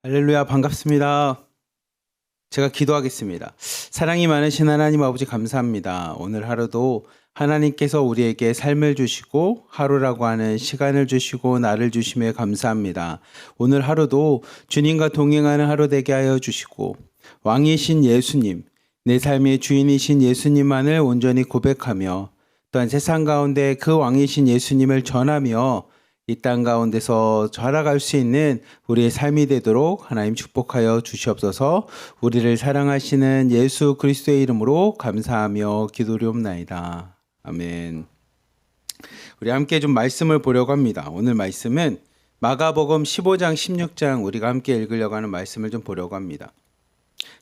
할렐루야, 반갑습니다. 제가 기도하겠습니다. 사랑이 많으신 하나님 아버지 감사합니다. 오늘 하루도 하나님께서 우리에게 삶을 주시고 하루라고 하는 시간을 주시고 날을 주심에 감사합니다. 오늘 하루도 주님과 동행하는 하루 되게 하여 주시고 왕이신 예수님, 내 삶의 주인이신 예수님만을 온전히 고백하며 또한 세상 가운데 그 왕이신 예수님을 전하며 이 땅 가운데서 자라갈 수 있는 우리의 삶이 되도록 하나님 축복하여 주시옵소서. 우리를 사랑하시는 예수 그리스도의 이름으로 감사하며 기도리옵나이다. 아멘. 우리 함께 좀 말씀을 보려고 합니다. 오늘 말씀은 마가복음 15장 16장 우리가 함께 읽으려고 하는 말씀을 좀 보려고 합니다.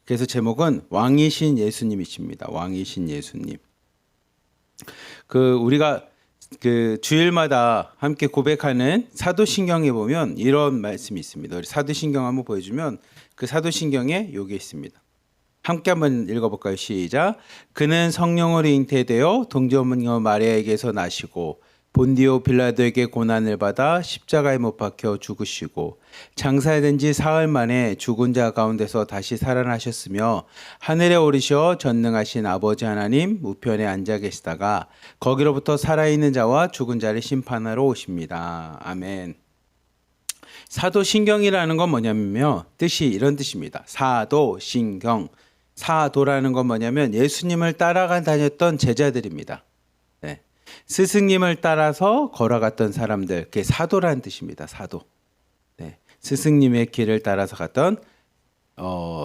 그래서 제목은 왕이신 예수님이십니다. 왕이신 예수님. 우리가 주일마다 함께 고백하는 사도신경에 보면 이런 말씀이 있습니다. 우리 사도신경 한번 보여주면 그 사도신경에 여기 있습니다. 함께 한번 읽어볼까요? 시작. 그는 성령으로 잉태되어 동정녀 마리아에게서 나시고 본디오 빌라도에게 고난을 받아 십자가에 못 박혀 죽으시고 장사된 지 사흘 만에 죽은 자 가운데서 다시 살아나셨으며 하늘에 오르셔 전능하신 아버지 하나님 우편에 앉아 계시다가 거기로부터 살아있는 자와 죽은 자를 심판하러 오십니다. 아멘. 사도신경이라는 건 뭐냐면요, 뜻이 이런 뜻입니다. 사도신경. 사도라는 건 뭐냐면 예수님을 따라가 다녔던 제자들입니다. 스승님을 따라서 걸어갔던 사람들, 그게 사도라는 뜻입니다. 사도. 스승님의 길을 따라서 갔던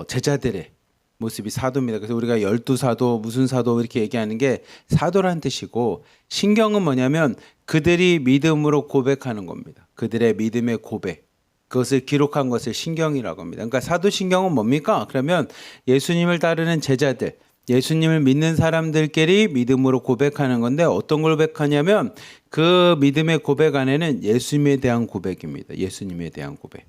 제자들의 모습이 사도입니다. 그래서 우리가 12사도, 무슨 사도 이렇게 얘기하는 게 사도라는 뜻이고, 신경은 뭐냐면 그들이 믿음으로 고백하는 겁니다. 그들의 믿음의 고백. 그것을 기록한 것을 신경이라고 합니다. 그러니까 사도신경은 뭡니까? 그러면 예수님을 따르는 제자들, 예수님을 믿는 사람들끼리 믿음으로 고백하는 건데, 어떤 걸 고백하냐면 그 믿음의 고백 안에는 예수님에 대한 고백입니다. 예수님에 대한 고백.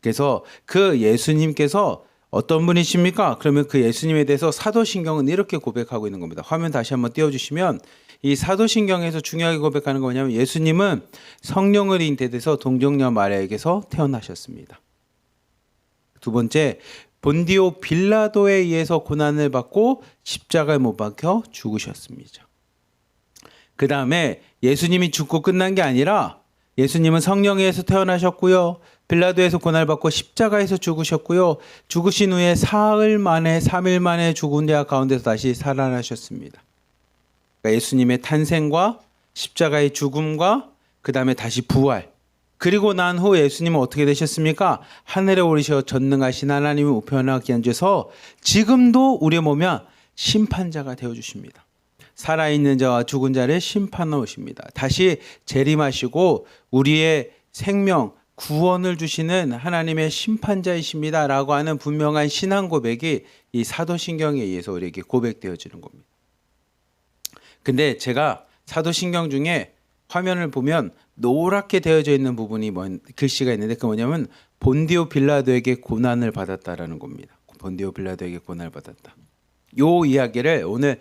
그래서 그 예수님께서 어떤 분이십니까? 그러면 그 예수님에 대해서 사도신경은 이렇게 고백하고 있는 겁니다. 화면 다시 한번 띄워주시면 이 사도신경에서 중요하게 고백하는 거 뭐냐면 예수님은 성령으로 잉태돼서 동정녀 마리아에게서 태어나셨습니다. 두 번째, 본디오 빌라도에 의해서 고난을 받고 십자가에 못 박혀 죽으셨습니다. 그 다음에 예수님이 죽고 끝난 게 아니라 예수님은 성령에 의해서 태어나셨고요. 빌라도에서 고난을 받고 십자가에서 죽으셨고요. 죽으신 후에 사흘 만에 3일 만에 죽은 자 가운데서 다시 살아나셨습니다. 그러니까 예수님의 탄생과 십자가의 죽음과 그 다음에 다시 부활. 그리고 난 후 예수님은 어떻게 되셨습니까? 하늘에 오르셔 전능하신 하나님의 우편에 앉아서 지금도 우리의 몸에 심판자가 되어주십니다. 살아있는 자와 죽은 자를 심판하러 오십니다. 다시 재림하시고 우리의 생명, 구원을 주시는 하나님의 심판자이십니다 라고 하는 분명한 신앙 고백이 이 사도신경에 의해서 우리에게 고백되어지는 겁니다. 근데 제가 사도신경 중에 화면을 보면 노랗게 되어져 있는 부분이 글씨가 있는데 그 뭐냐면 본디오 빌라도에게 고난을 받았다라는 겁니다. 본디오 빌라도에게 고난을 받았다. 요 이야기를 오늘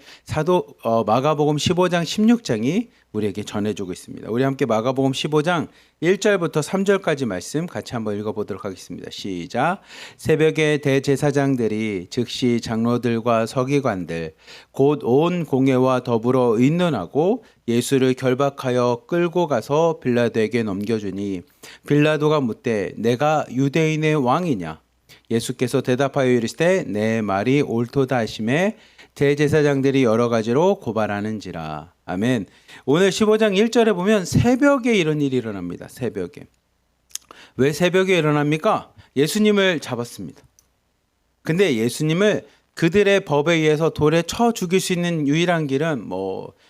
마가복음 15장 16장이 우리에게 전해주고 있습니다. 우리 함께 마가복음 15장 1절부터 3절까지 말씀 같이 한번 읽어보도록 하겠습니다. 시작. 새벽에 대제사장들이 즉시 장로들과 서기관들 곧 온 공회와 더불어 의논하고 예수를 결박하여 끌고 가서 빌라도에게 넘겨주니 빌라도가 묻되 내가 유대인의 왕이냐? 예수께서 대답하여 이르시되 내 말이 옳도다 하시매 대제사장들이 여러 가지로 고발하는지라. 아멘. 오늘 15장 1절에 보면 새벽에 이런 일이 일어납니다. 새벽에. 왜 새벽에 일어납니까? 예수님을 잡았습니다. 근데 예수님을 그들의 법에 의해서 돌에 쳐 죽일 수 있는 유일한 길은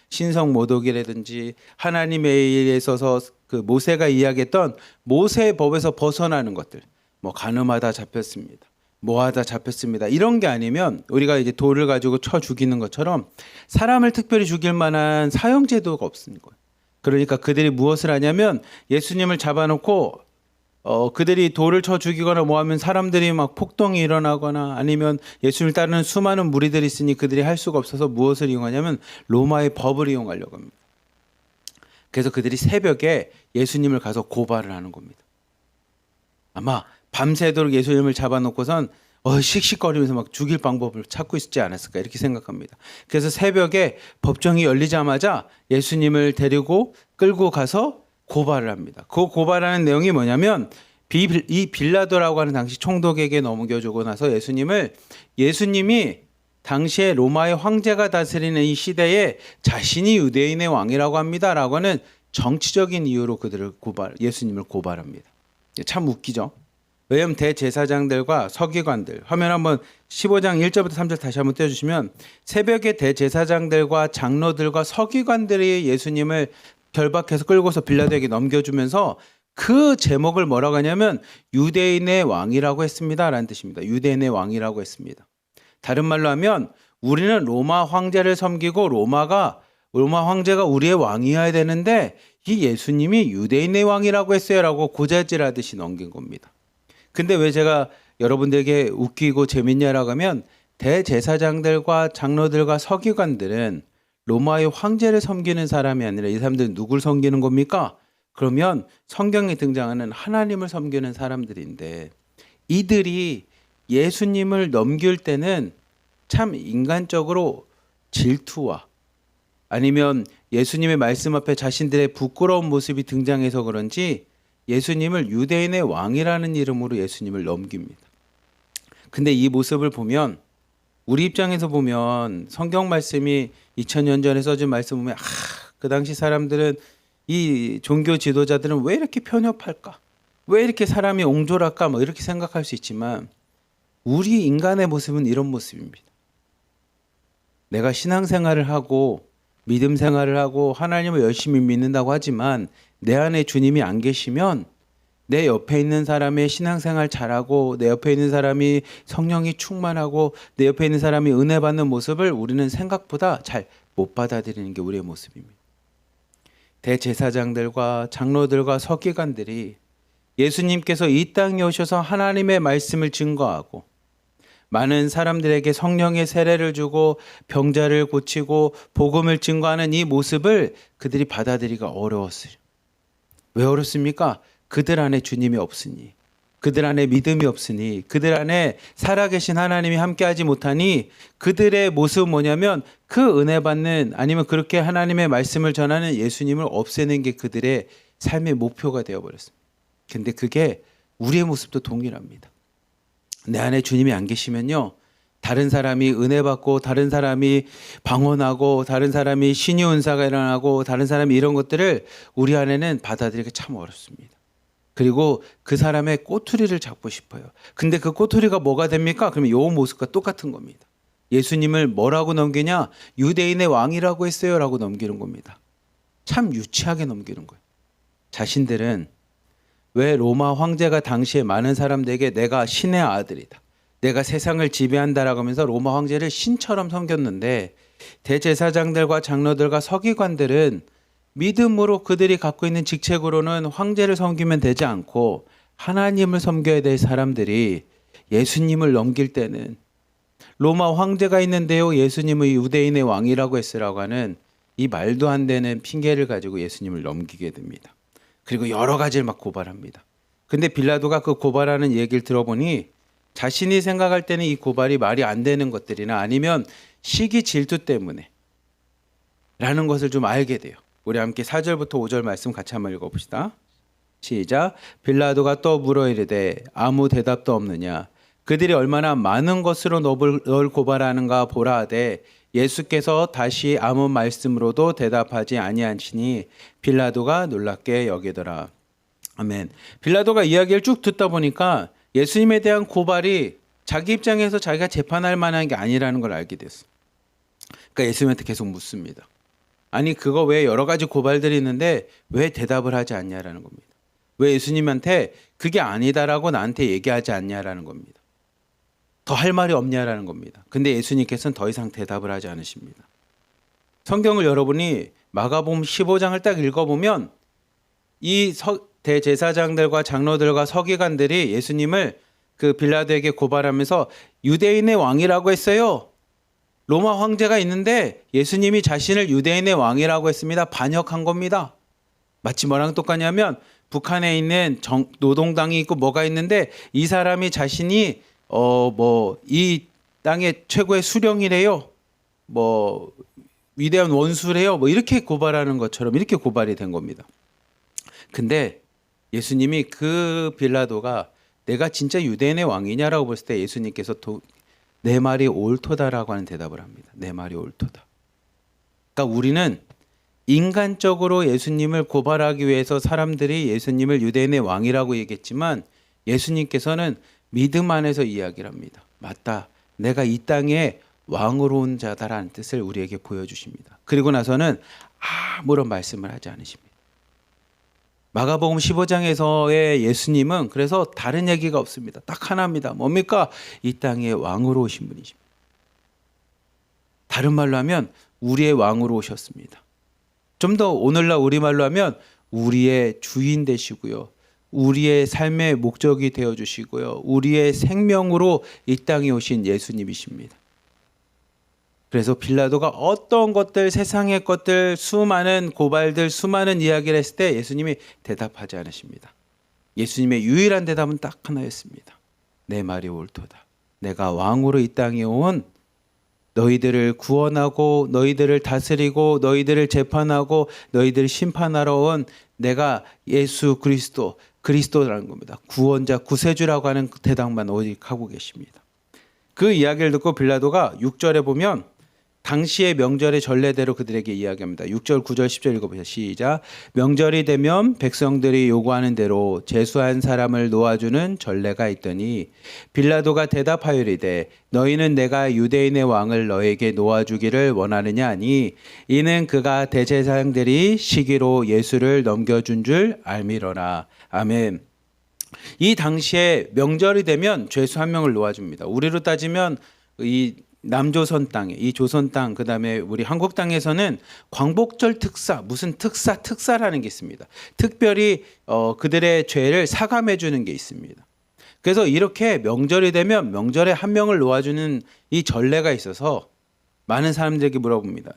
신성모독이라든지 하나님에 의해서 그 모세가 이야기했던 모세의 법에서 벗어나는 것들. 간음하다 잡혔습니다. 뭐하다 잡혔습니다. 이런 게 아니면 우리가 이제 돌을 가지고 쳐 죽이는 것처럼 사람을 특별히 죽일 만한 사형제도가 없는 거예요. 그러니까 그들이 무엇을 하냐면 예수님을 잡아놓고 그들이 돌을 쳐 죽이거나 뭐하면 사람들이 막 폭동이 일어나거나 아니면 예수님을 따르는 수많은 무리들이 있으니 그들이 할 수가 없어서 무엇을 이용하냐면 로마의 법을 이용하려고 합니다. 그래서 그들이 새벽에 예수님을 가서 고발을 하는 겁니다. 아마 밤새도록 예수님을 잡아놓고선 씩씩거리면서 막 죽일 방법을 찾고 있지 않았을까 이렇게 생각합니다. 그래서 새벽에 법정이 열리자마자 예수님을 데리고 끌고 가서 고발을 합니다. 그 고발하는 내용이 뭐냐면 이 빌라도라고 하는 당시 총독에게 넘겨주고 나서 예수님이 당시에 로마의 황제가 다스리는 이 시대에 자신이 유대인의 왕이라고 합니다라고 하는 정치적인 이유로 예수님을 고발합니다. 참 웃기죠. 왜냐하면 대제사장들과 서기관들, 화면 한번 15장 1절부터 3절 다시 한번 떼어주시면 새벽에 대제사장들과 장로들과 서기관들이 예수님을 결박해서 끌고서 빌라도에게 넘겨주면서 그 제목을 뭐라고 하냐면 유대인의 왕이라고 했습니다 라는 뜻입니다. 유대인의 왕이라고 했습니다. 다른 말로 하면 우리는 로마 황제를 섬기고 로마 황제가 우리의 왕이어야 되는데 이 예수님이 유대인의 왕이라고 했어요 라고 고자질하듯이 넘긴 겁니다. 근데 왜 제가 여러분들에게 웃기고 재밌냐라고 하면 대제사장들과 장로들과 서기관들은 로마의 황제를 섬기는 사람이 아니라 이 사람들은 누굴 섬기는 겁니까? 그러면 성경에 등장하는 하나님을 섬기는 사람들인데 이들이 예수님을 넘길 때는 참 인간적으로 질투와 아니면 예수님의 말씀 앞에 자신들의 부끄러운 모습이 등장해서 그런지 예수님을 유대인의 왕이라는 이름으로 예수님을 넘깁니다. 근데 이 모습을 보면 우리 입장에서 보면 성경 말씀이 2000년 전에 써진 말씀 보면 그 당시 사람들은 이 종교 지도자들은 왜 이렇게 편협할까? 왜 이렇게 사람이 옹졸할까? 뭐 이렇게 생각할 수 있지만 우리 인간의 모습은 이런 모습입니다. 내가 신앙생활을 하고 믿음 생활을 하고 하나님을 열심히 믿는다고 하지만 내 안에 주님이 안 계시면 내 옆에 있는 사람의 신앙생활 잘하고 내 옆에 있는 사람이 성령이 충만하고 내 옆에 있는 사람이 은혜 받는 모습을 우리는 생각보다 잘 못 받아들이는 게 우리의 모습입니다. 대제사장들과 장로들과 서기관들이 예수님께서 이 땅에 오셔서 하나님의 말씀을 증거하고 많은 사람들에게 성령의 세례를 주고 병자를 고치고 복음을 증거하는 이 모습을 그들이 받아들이기가 어려웠어요. 왜 어렵습니까? 그들 안에 주님이 없으니, 그들 안에 믿음이 없으니, 그들 안에 살아계신 하나님이 함께하지 못하니 그들의 모습은 뭐냐면 그 은혜 받는 아니면 그렇게 하나님의 말씀을 전하는 예수님을 없애는 게 그들의 삶의 목표가 되어버렸습니다. 근데 그게 우리의 모습도 동일합니다. 내 안에 주님이 안 계시면요, 다른 사람이 은혜 받고 다른 사람이 방언하고 다른 사람이 신의 은사가 일어나고 다른 사람이 이런 것들을 우리 안에는 받아들이기 참 어렵습니다. 그리고 그 사람의 꼬투리를 잡고 싶어요. 근데 그 꼬투리가 뭐가 됩니까? 그러면 이 모습과 똑같은 겁니다. 예수님을 뭐라고 넘기냐? 유대인의 왕이라고 했어요 라고 넘기는 겁니다. 참 유치하게 넘기는 거예요. 자신들은 왜 로마 황제가 당시에 많은 사람들에게 내가 신의 아들이다, 내가 세상을 지배한다라고 하면서 로마 황제를 신처럼 섬겼는데 대제사장들과 장로들과 서기관들은 믿음으로 그들이 갖고 있는 직책으로는 황제를 섬기면 되지 않고 하나님을 섬겨야 될 사람들이 예수님을 넘길 때는 로마 황제가 있는데요, 예수님의 유대인의 왕이라고 했으라고 하는 이 말도 안 되는 핑계를 가지고 예수님을 넘기게 됩니다. 그리고 여러 가지를 막 고발합니다. 근데 빌라도가 그 고발하는 얘기를 들어보니 자신이 생각할 때는 이 고발이 말이 안 되는 것들이나 아니면 시기 질투 때문에 라는 것을 좀 알게 돼요. 우리 함께 4절부터 5절 말씀 같이 한번 읽어봅시다. 시작. 빌라도가 또 물어 이르되 아무 대답도 없느냐? 그들이 얼마나 많은 것으로 널 고발하는가 보라 하되 예수께서 다시 아무 말씀으로도 대답하지 아니하시니 빌라도가 놀랍게 여기더라. 아멘. 빌라도가 이야기를 쭉 듣다 보니까 예수님에 대한 고발이 자기 입장에서 자기가 재판할 만한 게 아니라는 걸 알게 됐어. 그러니까 예수님한테 계속 묻습니다. 아니 그거 왜 여러 가지 고발들이 있는데 왜 대답을 하지 않냐라는 겁니다. 왜 예수님한테 그게 아니다라고 나한테 얘기하지 않냐라는 겁니다. 더 할 말이 없냐라는 겁니다. 근데 예수님께서는 더 이상 대답을 하지 않으십니다. 성경을 여러분이 마가복음 15장을 딱 읽어보면 이 대제사장들과 장로들과 서기관들이 예수님을 그 빌라도에게 고발하면서 유대인의 왕이라고 했어요. 로마 황제가 있는데 예수님이 자신을 유대인의 왕이라고 했습니다. 반역한 겁니다. 마치 뭐랑 똑같냐면 북한에 있는 노동당이 있고 뭐가 있는데 이 사람이 자신이 이 땅의 최고의 수령이래요. 뭐 위대한 원수래요. 뭐 이렇게 고발하는 것처럼 이렇게 고발이 된 겁니다. 근데 예수님이 그 빌라도가 내가 진짜 유대인의 왕이냐라고 봤을 때 예수님께서 내 말이 옳도다라고 하는 대답을 합니다. 내 말이 옳도다. 그러니까 우리는 인간적으로 예수님을 고발하기 위해서 사람들이 예수님을 유대인의 왕이라고 얘기했지만 예수님께서는 믿음 안에서 이야기를 합니다. 맞다. 내가 이 땅에 왕으로 온 자다라는 뜻을 우리에게 보여주십니다. 그리고 나서는 아무런 말씀을 하지 않으십니다. 마가복음 15장에서의 예수님은 그래서 다른 얘기가 없습니다. 딱 하나입니다. 뭡니까? 이 땅에 왕으로 오신 분이십니다. 다른 말로 하면 우리의 왕으로 오셨습니다. 좀 더 오늘날 우리말로 하면 우리의 주인 되시고요. 우리의 삶의 목적이 되어주시고요. 우리의 생명으로 이 땅에 오신 예수님이십니다. 그래서 빌라도가 어떤 것들, 세상의 것들, 수많은 고발들, 수많은 이야기를 했을 때 예수님이 대답하지 않으십니다. 예수님의 유일한 대답은 딱 하나였습니다. 내 말이 옳도다. 내가 왕으로 이 땅에 온 너희들을 구원하고 너희들을 다스리고 너희들을 재판하고 너희들을 심판하러 온 내가 예수 그리스도라는 겁니다. 구원자, 구세주라고 하는 대답만 오직 하고 계십니다. 그 이야기를 듣고 빌라도가 6절에 보면 당시의 명절의 전례대로 그들에게 이야기합니다. 6절, 9절, 10절 읽어보세요. 시작. 명절이 되면 백성들이 요구하는 대로 제수한 사람을 놓아주는 전례가 있더니 빌라도가 대답하여 이르되 너희는 내가 유대인의 왕을 너에게 놓아주기를 원하느냐 하니 이는 그가 대제사장들이 시기로 예수를 넘겨준 줄 알미러라. 아멘. 이 당시에 명절이 되면 죄수 한 명을 놓아줍니다. 우리로 따지면 이 남조선 땅에 이 조선 땅 그다음에 우리 한국 땅에서는 광복절 특사 무슨 특사라는 게 있습니다. 특별히 그들의 죄를 사감해 주는 게 있습니다. 그래서 이렇게 명절이 되면 명절에 한 명을 놓아주는 이 전례가 있어서 많은 사람들에게 물어봅니다.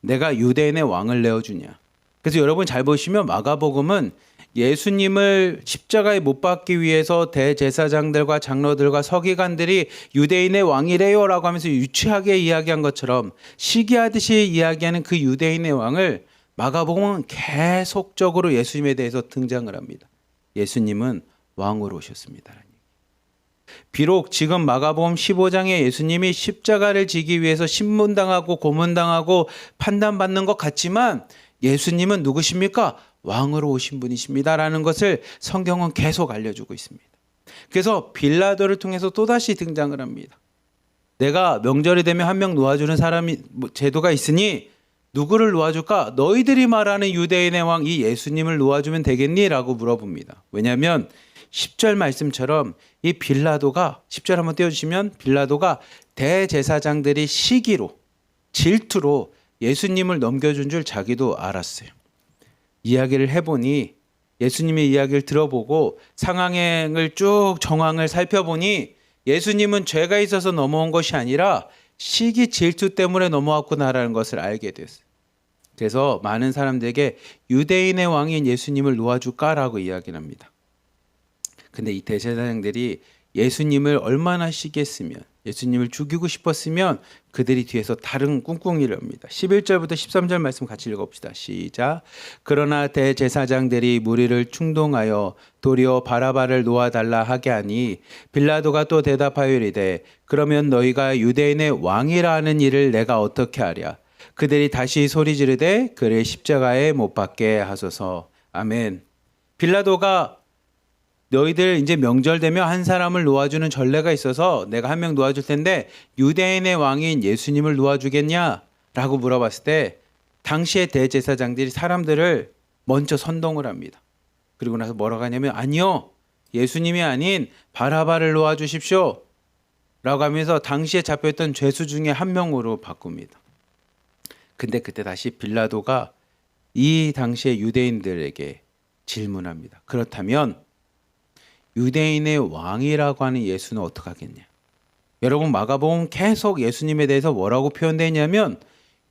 내가 유대인의 왕을 내어주냐? 그래서 여러분 잘 보시면 마가복음은 예수님을 십자가에 못 박기 위해서 대제사장들과 장로들과 서기관들이 유대인의 왕이래요라고 하면서 유치하게 이야기한 것처럼 시기하듯이 이야기하는 그 유대인의 왕을 마가복음은 계속적으로 예수님에 대해서 등장을 합니다. 예수님은 왕으로 오셨습니다. 비록 지금 마가복음 15장에 예수님이 십자가를 지기 위해서 신문당하고 고문당하고 판단받는 것 같지만 예수님은 누구십니까? 왕으로 오신 분이십니다라는 것을 성경은 계속 알려주고 있습니다. 그래서 빌라도를 통해서 또다시 등장을 합니다. 내가 명절이 되면 한 명 놓아주는 사람이 제도가 있으니 누구를 놓아줄까? 너희들이 말하는 유대인의 왕 이 예수님을 놓아주면 되겠니? 라고 물어봅니다. 왜냐하면 10절 말씀처럼 이 빌라도가 10절 한번 띄워주시면 빌라도가 대제사장들이 시기로 질투로 예수님을 넘겨준 줄 자기도 알았어요. 이야기를 해보니 예수님의 이야기를 들어보고 상황을 쭉 정황을 살펴보니 예수님은 죄가 있어서 넘어온 것이 아니라 시기 질투 때문에 넘어왔구나라는 것을 알게 됐어요. 그래서 많은 사람들에게 유대인의 왕인 예수님을 놓아줄까라고 이야기를 합니다. 근데 이 대제사장들이 예수님을 얼마나 시기했으면 예수님을 죽이고 싶었으면 그들이 뒤에서 다른 꿍꿍이를 합니다. 11절부터 13절 말씀 같이 읽어봅시다. 시작. 그러나 대제사장들이 무리를 충동하여 도리어 바라바를 놓아달라 하게 하니 빌라도가 또 대답하여 이르되 그러면 너희가 유대인의 왕이라 하는 일을 내가 어떻게 하랴. 그들이 다시 소리 지르되 그를 십자가에 못 박게 하소서. 아멘. 빌라도가 너희들 이제 명절 되면 한 사람을 놓아주는 전례가 있어서 내가 한 명 놓아줄 텐데 유대인의 왕인 예수님을 놓아주겠냐? 라고 물어봤을 때 당시의 대제사장들이 사람들을 먼저 선동을 합니다. 그리고 나서 뭐라고 하냐면 아니요. 예수님이 아닌 바라바를 놓아주십시오. 라고 하면서 당시에 잡혀있던 죄수 중에 한 명으로 바꿉니다. 근데 그때 다시 빌라도가 이 당시의 유대인들에게 질문합니다. 그렇다면 유대인의 왕이라고 하는 예수는 어떻게 하겠냐? 여러분 마가복음 계속 예수님에 대해서 뭐라고 표현되어 있냐면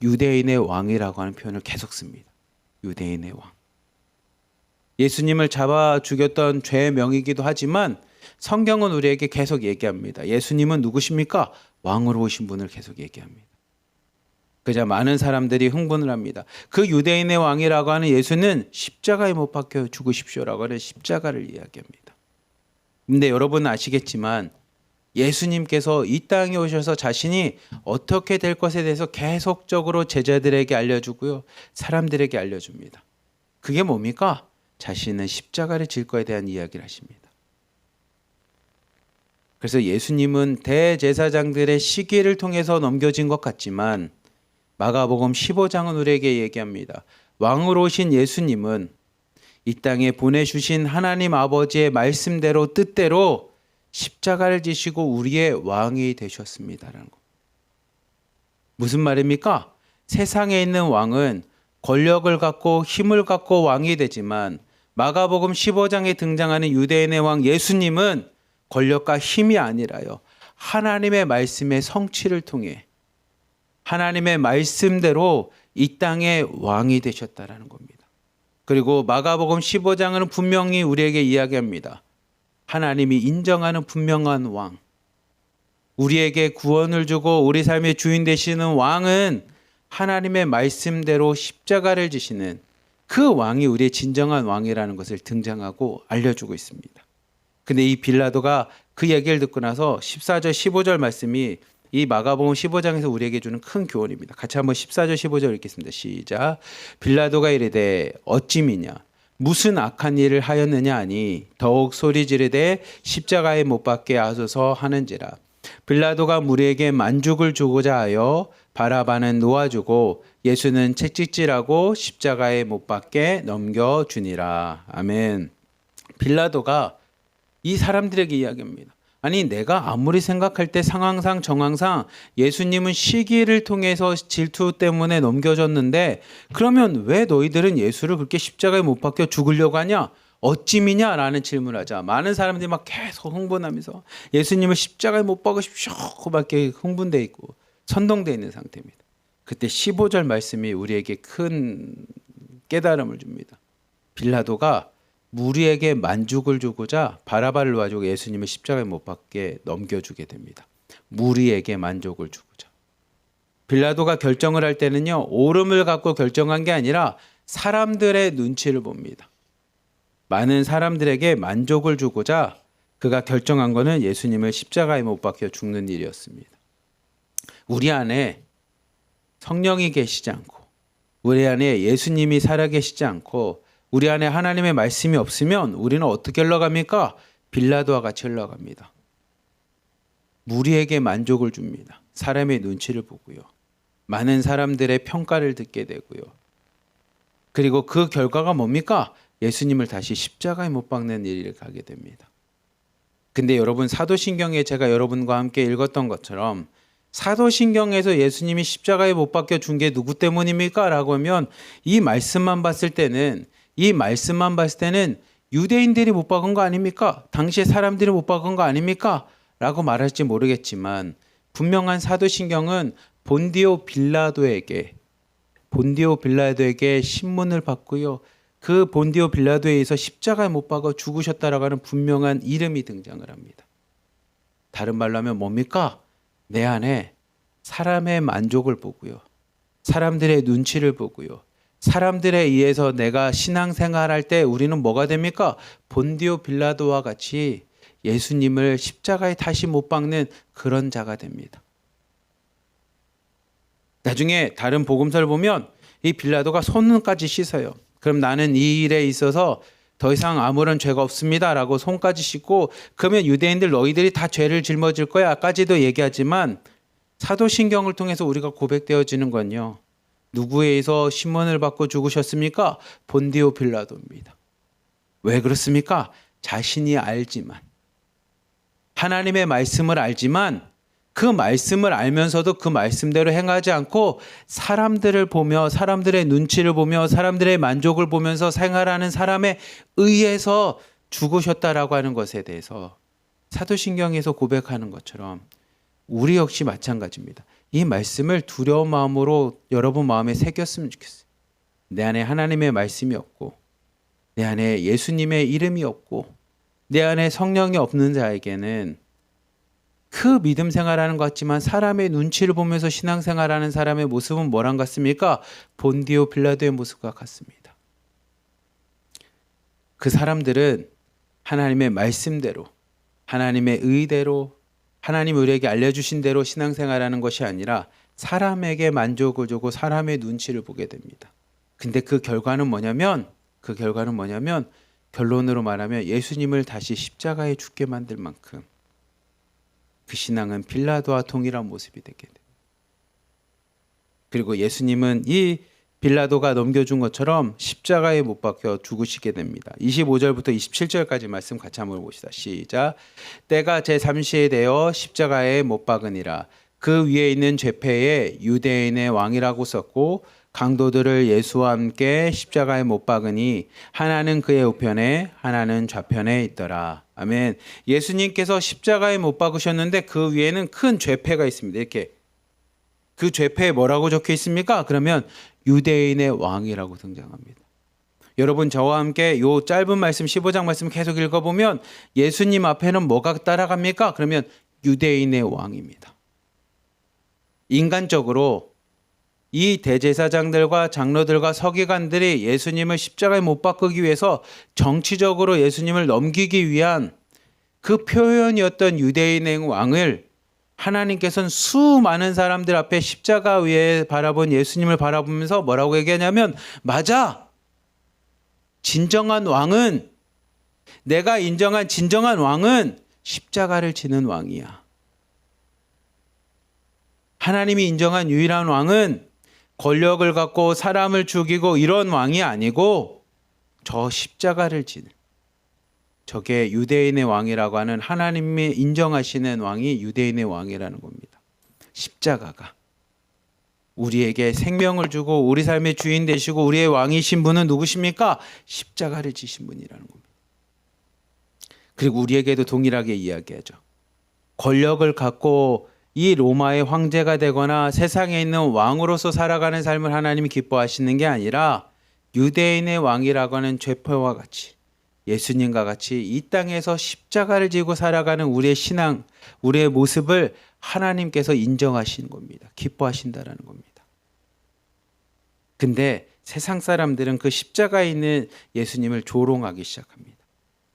유대인의 왕이라고 하는 표현을 계속 씁니다. 유대인의 왕. 예수님을 잡아 죽였던 죄의 명이기도 하지만 성경은 우리에게 계속 얘기합니다. 예수님은 누구십니까? 왕으로 오신 분을 계속 얘기합니다. 그저 많은 사람들이 흥분을 합니다. 그 유대인의 왕이라고 하는 예수는 십자가에 못 박혀 죽으십시오라고 하는 십자가를 이야기합니다. 근데 여러분 아시겠지만 예수님께서 이 땅에 오셔서 자신이 어떻게 될 것에 대해서 계속적으로 제자들에게 알려주고요. 사람들에게 알려줍니다. 그게 뭡니까? 자신은 십자가를 질 거에 대한 이야기를 하십니다. 그래서 예수님은 대제사장들의 시기를 통해서 넘겨진 것 같지만 마가복음 15장은 우리에게 얘기합니다. 왕으로 오신 예수님은 이 땅에 보내주신 하나님 아버지의 말씀대로 뜻대로 십자가를 지시고 우리의 왕이 되셨습니다라는 거. 무슨 말입니까? 세상에 있는 왕은 권력을 갖고 힘을 갖고 왕이 되지만 마가복음 15장에 등장하는 유대인의 왕 예수님은 권력과 힘이 아니라요. 하나님의 말씀의 성취를 통해 하나님의 말씀대로 이 땅의 왕이 되셨다라는 겁니다. 그리고 마가복음 15장은 분명히 우리에게 이야기합니다. 하나님이 인정하는 분명한 왕. 우리에게 구원을 주고 우리 삶의 주인 되시는 왕은 하나님의 말씀대로 십자가를 지시는 그 왕이 우리의 진정한 왕이라는 것을 등장하고 알려주고 있습니다. 근데 이 빌라도가 그 얘기를 듣고 나서 14절 15절 말씀이 이 마가복음 15장에서 우리에게 주는 큰 교훈입니다. 같이 한번 14절 15절 읽겠습니다. 시작. 빌라도가 이르되 어찌미냐 무슨 악한 일을 하였느냐 하니 더욱 소리 지르되 십자가에 못 박게 하소서 하는지라. 빌라도가 무리에게 만죽을 주고자 하여 바라바는 놓아주고 예수는 채찍질하고 십자가에 못 박게 넘겨주니라. 아멘. 빌라도가 이 사람들에게 이야기합니다. 아니 내가 아무리 생각할 때 상황상 정황상 예수님은 시기를 통해서 질투 때문에 넘겨졌는데 그러면 왜 너희들은 예수를 그렇게 십자가에 못 박혀 죽으려고 하냐? 어찌미냐라는 질문을 하자 많은 사람들이 막 계속 흥분하면서 예수님을 십자가에 못 박으십시오 막 이렇게 흥분돼 있고 선동돼 있는 상태입니다. 그때 15절 말씀이 우리에게 큰 깨달음을 줍니다. 빌라도가 무리에게 만죽을 주고자 바라바를 놔주고 예수님을 십자가에 못 박게 넘겨주게 됩니다. 무리에게 만족을 주고자. 빌라도가 결정을 할 때는요. 옳음을 갖고 결정한 게 아니라 사람들의 눈치를 봅니다. 많은 사람들에게 만족을 주고자 그가 결정한 것은 예수님을 십자가에 못 박혀 죽는 일이었습니다. 우리 안에 성령이 계시지 않고 우리 안에 예수님이 살아계시지 않고 우리 안에 하나님의 말씀이 없으면 우리는 어떻게 흘러갑니까? 빌라도와 같이 흘러갑니다. 무리에게 만족을 줍니다. 사람의 눈치를 보고요. 많은 사람들의 평가를 듣게 되고요. 그리고 그 결과가 뭡니까? 예수님을 다시 십자가에 못 박는 일을 가게 됩니다. 근데 여러분 사도신경에 제가 여러분과 함께 읽었던 것처럼 사도신경에서 예수님이 십자가에 못 박혀 준 게 누구 때문입니까? 라고 하면 이 말씀만 봤을 때는 유대인들이 못 박은 거 아닙니까? 당시에 사람들이 못 박은 거 아닙니까? 라고 말할지 모르겠지만 분명한 사도신경은 본디오 빌라도에게 신문을 받고요. 그 본디오 빌라도에 의해서 십자가에 못 박아 죽으셨다라고 하는 분명한 이름이 등장을 합니다. 다른 말로 하면 뭡니까? 내 안에 사람의 만족을 보고요. 사람들의 눈치를 보고요. 사람들에 의해서 내가 신앙생활할 때 우리는 뭐가 됩니까? 본디오 빌라도와 같이 예수님을 십자가에 다시 못 박는 그런 자가 됩니다. 나중에 다른 복음서를 보면 이 빌라도가 손까지 씻어요. 그럼 나는 이 일에 있어서 더 이상 아무런 죄가 없습니다라고 손까지 씻고 그러면 유대인들 너희들이 다 죄를 짊어질 거야까지도 얘기하지만 사도신경을 통해서 우리가 고백되어지는 건요. 누구에 의해서 신문을 받고 죽으셨습니까? 본디오 빌라도입니다. 왜 그렇습니까? 자신이 알지만 하나님의 말씀을 알지만 그 말씀을 알면서도 그 말씀대로 행하지 않고 사람들을 보며 사람들의 눈치를 보며 사람들의 만족을 보면서 생활하는 사람에 의해서 죽으셨다라고 하는 것에 대해서 사도신경에서 고백하는 것처럼 우리 역시 마찬가지입니다. 이 말씀을 두려운 마음으로 여러분 마음에 새겼으면 좋겠어요. 내 안에 하나님의 말씀이 없고 내 안에 예수님의 이름이 없고 내 안에 성령이 없는 자에게는 그 믿음 생활하는 것 같지만 사람의 눈치를 보면서 신앙생활하는 사람의 모습은 뭐랑 같습니까? 본디오 빌라도의 모습과 같습니다. 그 사람들은 하나님의 말씀대로, 하나님의 의대로, 하나님 우리에게 알려주신 대로 신앙생활하는 것이 아니라 사람에게 만족을 주고 사람의 눈치를 보게 됩니다. 근데 그 결과는 뭐냐면 결론으로 말하면 예수님을 다시 십자가에 죽게 만들 만큼 그 신앙은 빌라도와 동일한 모습이 되게 됩니다. 그리고 예수님은 이 빌라도가 넘겨준 것처럼 십자가에 못 박혀 죽으시게 됩니다. 25절부터 27절까지 말씀 같이 한번 봅시다. 시작. 때가 제3시에 되어 십자가에 못 박으니라. 그 위에 있는 죄패에 유대인의 왕이라고 썼고 강도들을 예수와 함께 십자가에 못 박으니 하나는 그의 우편에 하나는 좌편에 있더라. 아멘. 예수님께서 십자가에 못 박으셨는데 그 위에는 큰 죄패가 있습니다. 이렇게. 그 죄패에 뭐라고 적혀 있습니까? 그러면 유대인의 왕이라고 등장합니다. 여러분 저와 함께 이 짧은 말씀 15장 말씀 계속 읽어보면 예수님 앞에는 뭐가 따라갑니까? 그러면 유대인의 왕입니다. 인간적으로 이 대제사장들과 장로들과 서기관들이 예수님을 십자가에 못 박기 위해서 정치적으로 예수님을 넘기기 위한 그 표현이었던 유대인의 왕을 하나님께서는 수많은 사람들 앞에 십자가 위에 바라본 예수님을 바라보면서 뭐라고 얘기하냐면 맞아! 진정한 왕은 내가 인정한 진정한 왕은 십자가를 지는 왕이야. 하나님이 인정한 유일한 왕은 권력을 갖고 사람을 죽이고 이런 왕이 아니고 저 십자가를 지는 저게 유대인의 왕이라고 하는 하나님이 인정하시는 왕이 유대인의 왕이라는 겁니다. 십자가가 우리에게 생명을 주고 우리 삶의 주인 되시고 우리의 왕이신 분은 누구십니까? 십자가를 지신 분이라는 겁니다. 그리고 우리에게도 동일하게 이야기하죠. 권력을 갖고 이 로마의 황제가 되거나 세상에 있는 왕으로서 살아가는 삶을 하나님이 기뻐하시는 게 아니라 유대인의 왕이라고 하는 죄패와 같이 예수님과 같이 이 땅에서 십자가를 지고 살아가는 우리의 신앙, 우리의 모습을 하나님께서 인정하시는 겁니다. 기뻐하신다라는 겁니다. 근데 세상 사람들은 그 십자가에 있는 예수님을 조롱하기 시작합니다.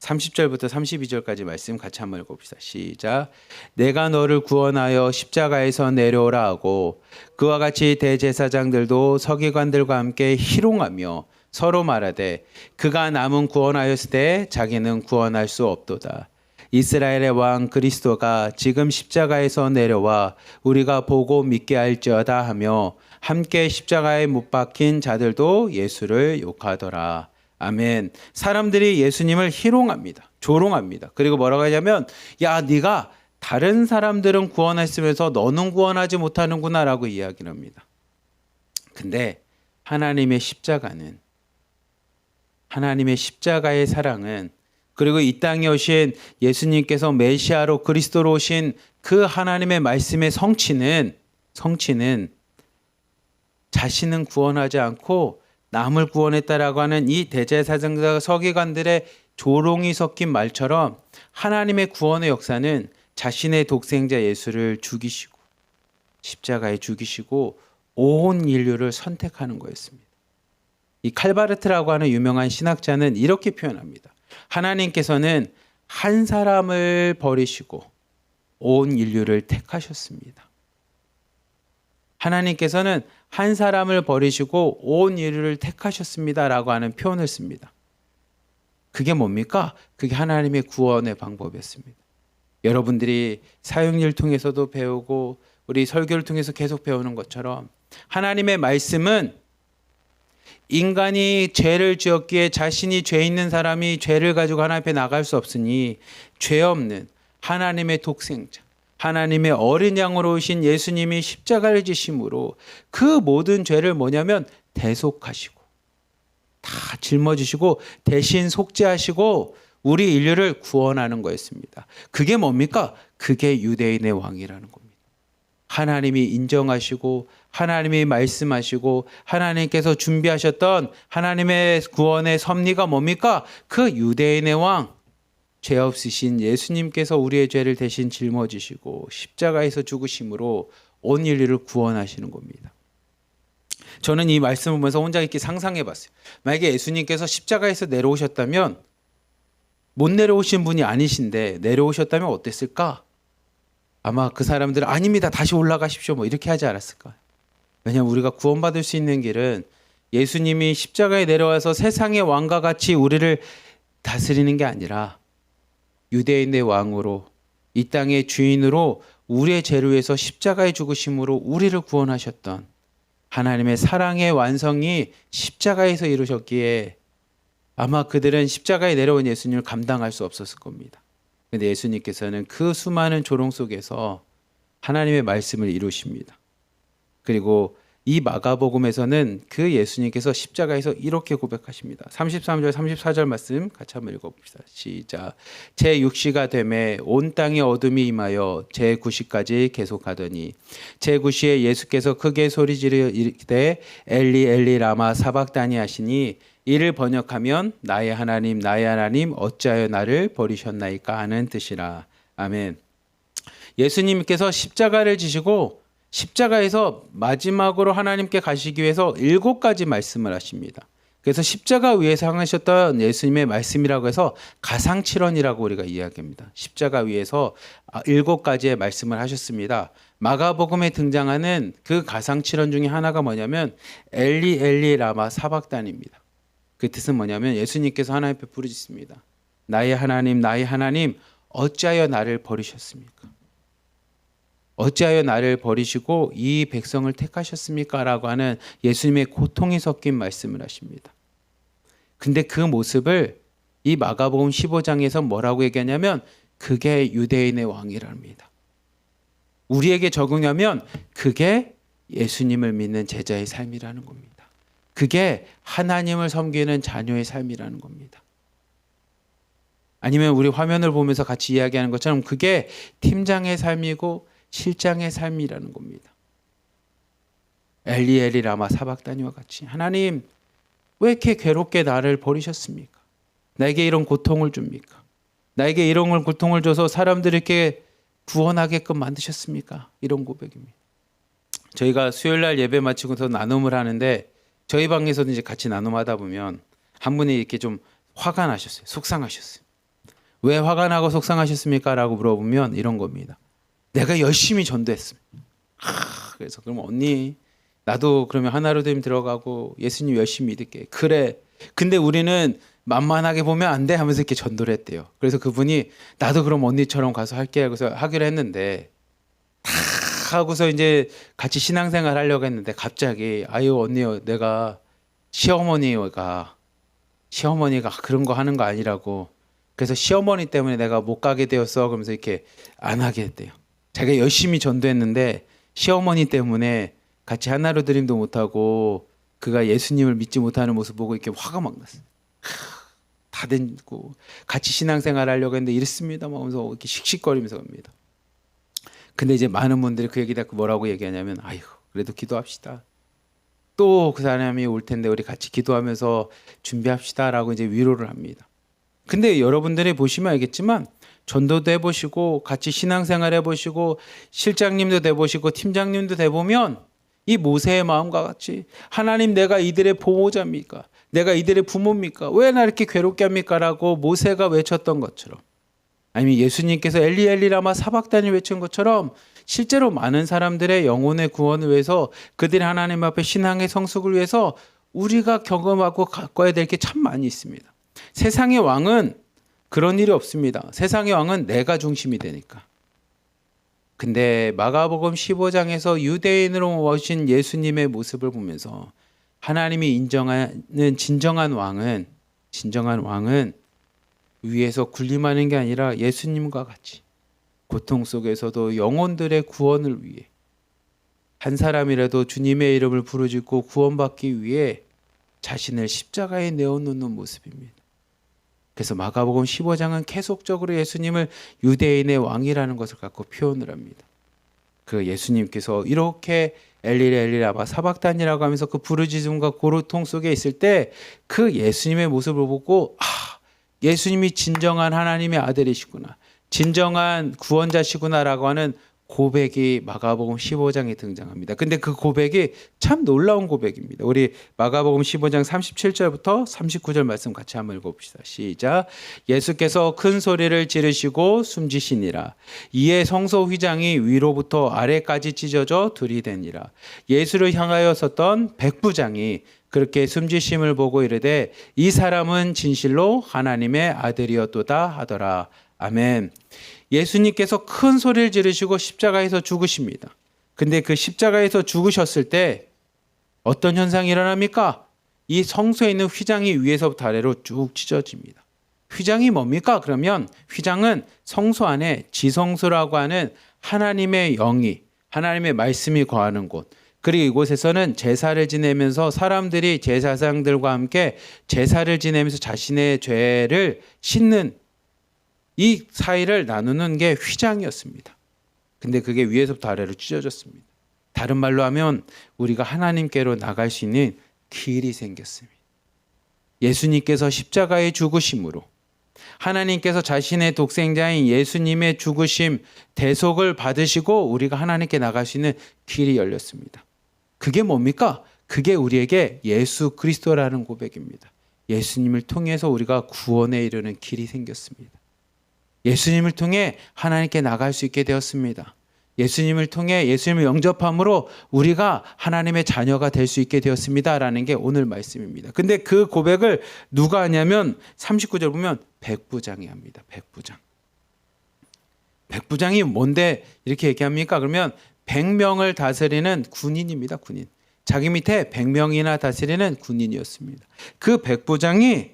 30절부터 32절까지 말씀 같이 한번 읽어봅시다. 시작. 내가 너를 구원하여 십자가에서 내려오라 하고 그와 같이 대제사장들도 서기관들과 함께 희롱하며 서로 말하되 그가 남은 구원하였을 때 자기는 구원할 수 없도다. 이스라엘의 왕 그리스도가 지금 십자가에서 내려와 우리가 보고 믿게 할지어다 하며 함께 십자가에 못 박힌 자들도 예수를 욕하더라. 아멘. 사람들이 예수님을 희롱합니다. 조롱합니다. 그리고 뭐라고 하냐면 야 네가 다른 사람들은 구원했으면서 너는 구원하지 못하는구나 라고 이야기를 합니다. 근데 하나님의 십자가는 하나님의 십자가의 사랑은 그리고 이 땅에 오신 예수님께서 메시아로 그리스도로 오신 그 하나님의 말씀의 성취는 자신은 구원하지 않고 남을 구원했다라고 하는 이 대제사장과 서기관들의 조롱이 섞인 말처럼 하나님의 구원의 역사는 자신의 독생자 예수를 죽이시고 십자가에 죽이시고 온 인류를 선택하는 거였습니다. 이 칼바르트라고 하는 유명한 신학자는 이렇게 표현합니다. 하나님께서는 한 사람을 버리시고 온 인류를 택하셨습니다. 하나님께서는 한 사람을 버리시고 온 인류를 택하셨습니다라고 하는 표현을 씁니다. 그게 뭡니까? 그게 하나님의 구원의 방법이었습니다. 여러분들이 사역일 통해서도 배우고 우리 설교를 통해서 계속 배우는 것처럼 하나님의 말씀은 인간이 죄를 지었기에 자신이 죄 있는 사람이 죄를 가지고 하나님 앞에 나갈 수 없으니 죄 없는 하나님의 독생자 하나님의 어린 양으로 오신 예수님이 십자가를 지심으로 그 모든 죄를 뭐냐면 대속하시고 다 짊어지시고 대신 속죄하시고 우리 인류를 구원하는 거였습니다. 그게 뭡니까? 그게 유대인의 왕이라는 겁니다. 하나님이 인정하시고 하나님이 말씀하시고 하나님께서 준비하셨던 하나님의 구원의 섭리가 뭡니까? 그 유대인의 왕, 죄 없으신 예수님께서 우리의 죄를 대신 짊어지시고 십자가에서 죽으심으로 온 인류를 구원하시는 겁니다. 저는 이 말씀을 보면서 혼자 이렇게 상상해 봤어요. 만약에 예수님께서 십자가에서 내려오셨다면, 못 내려오신 분이 아니신데 내려오셨다면 어땠을까? 아마 그 사람들은 아닙니다, 다시 올라가십시오, 뭐 이렇게 하지 않았을까? 왜냐하면 우리가 구원받을 수 있는 길은 예수님이 십자가에 내려와서 세상의 왕과 같이 우리를 다스리는 게 아니라 유대인의 왕으로, 이 땅의 주인으로 우리의 죄를 위해서 십자가에 죽으심으로 우리를 구원하셨던 하나님의 사랑의 완성이 십자가에서 이루셨기에 아마 그들은 십자가에 내려온 예수님을 감당할 수 없었을 겁니다. 그런데 예수님께서는 그 수많은 조롱 속에서 하나님의 말씀을 이루십니다. 그리고 이 마가복음에서는 그 예수님께서 십자가에서 이렇게 고백하십니다. 33절 34절 말씀 같이 한번 읽어봅시다. 시작. 제 6시가 되매 온 땅에 어둠이 임하여 제 9시까지 계속하더니 제 9시에 예수께서 크게 소리 지르 이르되 엘리 엘리 라마 사박다니 하시니 이를 번역하면 나의 하나님 어찌하여 나를 버리셨나이까 하는 뜻이라. 아멘. 예수님께서 십자가를 지시고 십자가에서 마지막으로 하나님께 가시기 위해서 7가지 말씀을 하십니다. 그래서 십자가 위에서 행하셨던 예수님의 말씀이라고 해서 가상칠언이라고 우리가 이야기합니다. 십자가 위에서 7가지의 말씀을 하셨습니다. 마가복음에 등장하는 그 가상칠언 중에 하나가 뭐냐면 엘리 엘리 라마 사박단입니다. 그 뜻은 뭐냐면 예수님께서 하나님 앞에 부르짖습니다. 나의 하나님 어찌하여 나를 버리셨습니까? 어찌하여 나를 버리시고 이 백성을 택하셨습니까? 라고 하는 예수님의 고통이 섞인 말씀을 하십니다. 근데 그 모습을 이 마가복음 15장에서 뭐라고 얘기하냐면 그게 유대인의 왕이랍니다. 우리에게 적용하면 그게 예수님을 믿는 제자의 삶이라는 겁니다. 그게 하나님을 섬기는 자녀의 삶이라는 겁니다. 아니면 우리 화면을 보면서 같이 이야기하는 것처럼 그게 팀장의 삶이고 실장의 삶이라는 겁니다. 엘리 엘리 라마 사박다니와 같이 하나님 왜 이렇게 괴롭게 나를 버리셨습니까? 나에게 이런 고통을 줍니까? 나에게 이런 고통을 줘서 사람들을 이렇게 구원하게끔 만드셨습니까? 이런 고백입니다. 저희가 수요일날 예배 마치고서 나눔을 하는데 저희 방에서도 이제 같이 나눔하다 보면 한 분이 이렇게 좀 화가 나셨어요. 속상하셨어요. 왜 화가 나고 속상하셨습니까? 라고 물어보면 이런 겁니다. 내가 열심히 전도했습니다. 그래서 그럼 언니 나도 그러면 하나로됨 들어가고 예수님 열심히 믿을게. 그래. 근데 우리는 만만하게 보면 안 돼 하면서 이렇게 전도를 했대요. 그래서 그분이 나도 그럼 언니처럼 가서 할게 하고서 하기로 했는데 다 하고서 이제 같이 신앙생활 하려고 했는데 갑자기 아유 언니요 내가 시어머니가 그런 거 하는 거 아니라고 그래서 시어머니 때문에 내가 못 가게 되었어 그러면서 이렇게 안 하게 했대요. 자기가 열심히 전도했는데 시어머니 때문에 같이 하나로 드림도 못하고 그가 예수님을 믿지 못하는 모습 보고 이렇게 화가 막 났어요. 다 되고 같이 신앙생활 하려고 했는데 이랬습니다. 하면서 이렇게 씩씩거리면서 갑니다. 근데 이제 많은 분들이 그 얘기 듣고 뭐라고 얘기하냐면 아이고 그래도 기도합시다. 또 그 사람이 올 텐데 우리 같이 기도하면서 준비합시다라고 이제 위로를 합니다. 근데 여러분들이 보시면 알겠지만 전도도 해보시고 같이 신앙생활 해보시고 실장님도 돼보시고 팀장님도 돼보면 이 모세의 마음과 같이 하나님 내가 이들의 보호자입니까? 내가 이들의 부모입니까? 왜 나 이렇게 괴롭게 합니까? 라고 모세가 외쳤던 것처럼 아니면 예수님께서 엘리 엘리 라마 사박단이 외친 것처럼 실제로 많은 사람들의 영혼의 구원을 위해서 그들이 하나님 앞에 신앙의 성숙을 위해서 우리가 경험하고 가꿔야 될 게 참 많이 있습니다. 세상의 왕은 그런 일이 없습니다. 세상의 왕은 내가 중심이 되니까. 근데 마가복음 15장에서 유대인으로 오신 예수님의 모습을 보면서 하나님이 인정하는 진정한 왕은 위에서 군림하는 게 아니라 예수님과 같이 고통 속에서도 영혼들의 구원을 위해 한 사람이라도 주님의 이름을 부르짖고 구원받기 위해 자신을 십자가에 내어놓는 모습입니다. 그래서 마가복음 15장은 계속적으로 예수님을 유대인의 왕이라는 것을 갖고 표현을 합니다. 그 예수님께서 이렇게 엘리레 엘리라바 사박단이라고 하면서 그 부르짖음과 고통 속에 있을 때 그 예수님의 모습을 보고 예수님이 진정한 하나님의 아들이시구나, 진정한 구원자시구나라고 하는 고백이 마가복음 15장에 등장합니다. 근데 그 고백이 참 놀라운 고백입니다. 우리 마가복음 15장 37절부터 39절 말씀 같이 한번 읽어봅시다. 시작. 예수께서 큰 소리를 지르시고 숨지시니라. 이에 성소 휘장이 위로부터 아래까지 찢어져 들이대니라. 예수를 향하여 섰던 백부장이 그렇게 숨지심을 보고 이르되 이 사람은 진실로 하나님의 아들이었도다 하더라. 아멘. 예수님께서 큰 소리를 지르시고 십자가에서 죽으십니다. 근데 그 십자가에서 죽으셨을 때 어떤 현상이 일어납니까? 이 성소에 있는 휘장이 위에서부터 아래로 쭉 찢어집니다. 휘장이 뭡니까? 그러면 휘장은 성소 안에 지성소라고 하는 하나님의 영이, 하나님의 말씀이 거하는 곳, 그리고 이곳에서는 제사를 지내면서 사람들이 제사장들과 함께 제사를 지내면서 자신의 죄를 씻는 이 사이를 나누는 게 휘장이었습니다. 근데 그게 위에서부터 아래로 찢어졌습니다. 다른 말로 하면 우리가 하나님께로 나갈 수 있는 길이 생겼습니다. 예수님께서 십자가의 죽으심으로 하나님께서 자신의 독생자인 예수님의 죽으심 대속을 받으시고 우리가 하나님께 나갈 수 있는 길이 열렸습니다. 그게 뭡니까? 그게 우리에게 예수 그리스도라는 고백입니다. 예수님을 통해서 우리가 구원에 이르는 길이 생겼습니다. 예수님을 통해 하나님께 나갈 수 있게 되었습니다. 예수님을 통해 예수님을 영접함으로 우리가 하나님의 자녀가 될 수 있게 되었습니다라는 게 오늘 말씀입니다. 근데 그 고백을 누가 하냐면 39절 보면 백부장이 합니다. 백부장. 백부장이 뭔데 이렇게 얘기합니까? 그러면 100명을 다스리는 군인입니다. 군인. 자기 밑에 100명이나 다스리는 군인이었습니다. 그 백부장이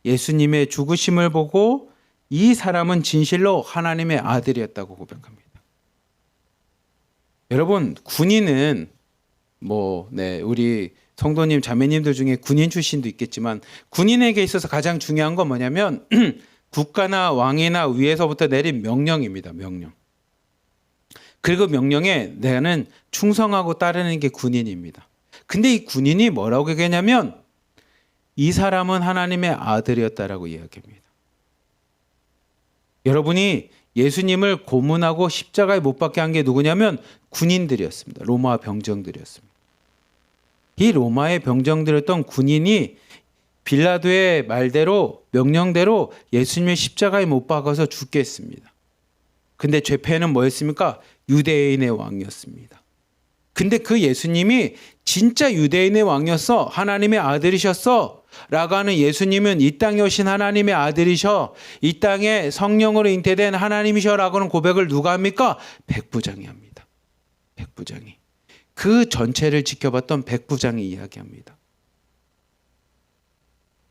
예수님의 죽으심을 보고 이 사람은 진실로 하나님의 아들이었다고 고백합니다. 여러분, 군인은 우리 성도님, 자매님들 중에 군인 출신도 있겠지만 군인에게 있어서 가장 중요한 건 뭐냐면 국가나 왕이나 위에서부터 내린 명령입니다. 명령. 그리고 명령에 나는 충성하고 따르는 게 군인입니다. 근데 이 군인이 뭐라고 얘기하냐면 이 사람은 하나님의 아들이었다라고 이야기합니다. 여러분이 예수님을 고문하고 십자가에 못 박게 한 게 누구냐면 군인들이었습니다. 로마 병정들이었습니다. 이 로마의 병정들이었던 군인이 빌라도의 말대로 명령대로 예수님의 십자가에 못 박아서 죽게 했습니다. 근데 죄패는 뭐였습니까? 유대인의 왕이었습니다. 근데 그 예수님이 진짜 유대인의 왕이었어, 하나님의 아들이셨어 라고 하는 예수님은 이 땅에 오신 하나님의 아들이셔, 이 땅에 성령으로 잉태된 하나님이셔 라고 하는 고백을 누가 합니까? 백부장이 합니다. 백부장이. 그 전체를 지켜봤던 백부장이 이야기합니다.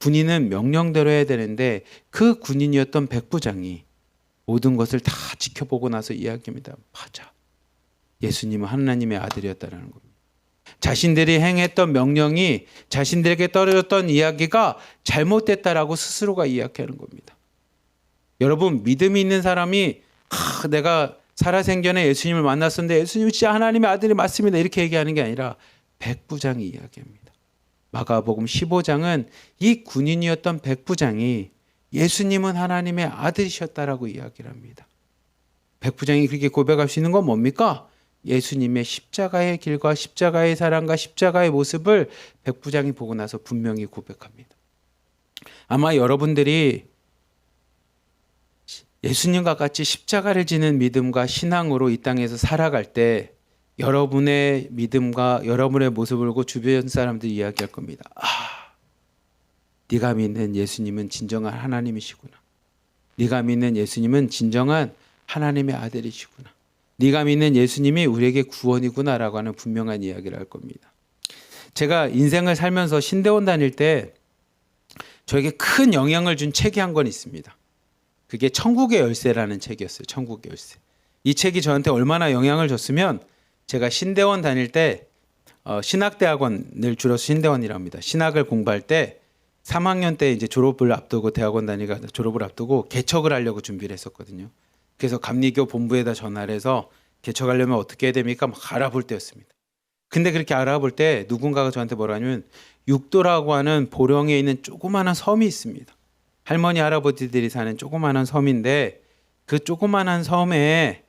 군인은 명령대로 해야 되는데 그 군인이었던 백부장이 모든 것을 다 지켜보고 나서 이야기합니다. 맞아. 예수님은 하나님의 아들이었다는 겁니다. 자신들이 행했던 명령이 자신들에게 떨어졌던 이야기가 잘못됐다라고 스스로가 이야기하는 겁니다. 여러분, 믿음이 있는 사람이 내가 살아생전에 예수님을 만났었는데 예수님이 진짜 하나님의 아들이 맞습니다 이렇게 얘기하는 게 아니라 백부장이 이야기합니다. 마가복음 15장은 이 군인이었던 백부장이 예수님은 하나님의 아들이셨다라고 이야기를 합니다. 백부장이 그렇게 고백할 수 있는 건 뭡니까? 예수님의 십자가의 길과 십자가의 사랑과 십자가의 모습을 백부장이 보고 나서 분명히 고백합니다. 아마 여러분들이 예수님과 같이 십자가를 지는 믿음과 신앙으로 이 땅에서 살아갈 때 여러분의 믿음과 여러분의 모습을 보고 주변 사람들이 이야기할 겁니다. 네가 믿는 예수님은 진정한 하나님이시구나. 네가 믿는 예수님은 진정한 하나님의 아들이시구나. 네가 믿는 예수님이 우리에게 구원이구나라고 하는 분명한 이야기를 할 겁니다. 제가 인생을 살면서 신대원 다닐 때 저에게 큰 영향을 준 책이 한 권 있습니다. 그게 천국의 열쇠라는 책이었어요. 천국의 열쇠. 이 책이 저한테 얼마나 영향을 줬으면 제가 신대원 다닐 때 신학대학원을 줄여서 신대원이라고 합니다. 신학을 공부할 때 3학년 때 이제 졸업을 앞두고 대학원 다니가 졸업을 앞두고 개척을 하려고 준비를 했었거든요. 그래서 감리교 본부에다 전화를 해서 개척하려면 어떻게 해야 됩니까? 막 알아볼 때였습니다. 근데 그렇게 알아볼 때 누군가가 저한테 뭐라 하냐면 육도라고 하는 보령에 있는 조그마한 섬이 있습니다. 할머니 할아버지들이 사는 조그마한 섬인데 그 조그마한 섬에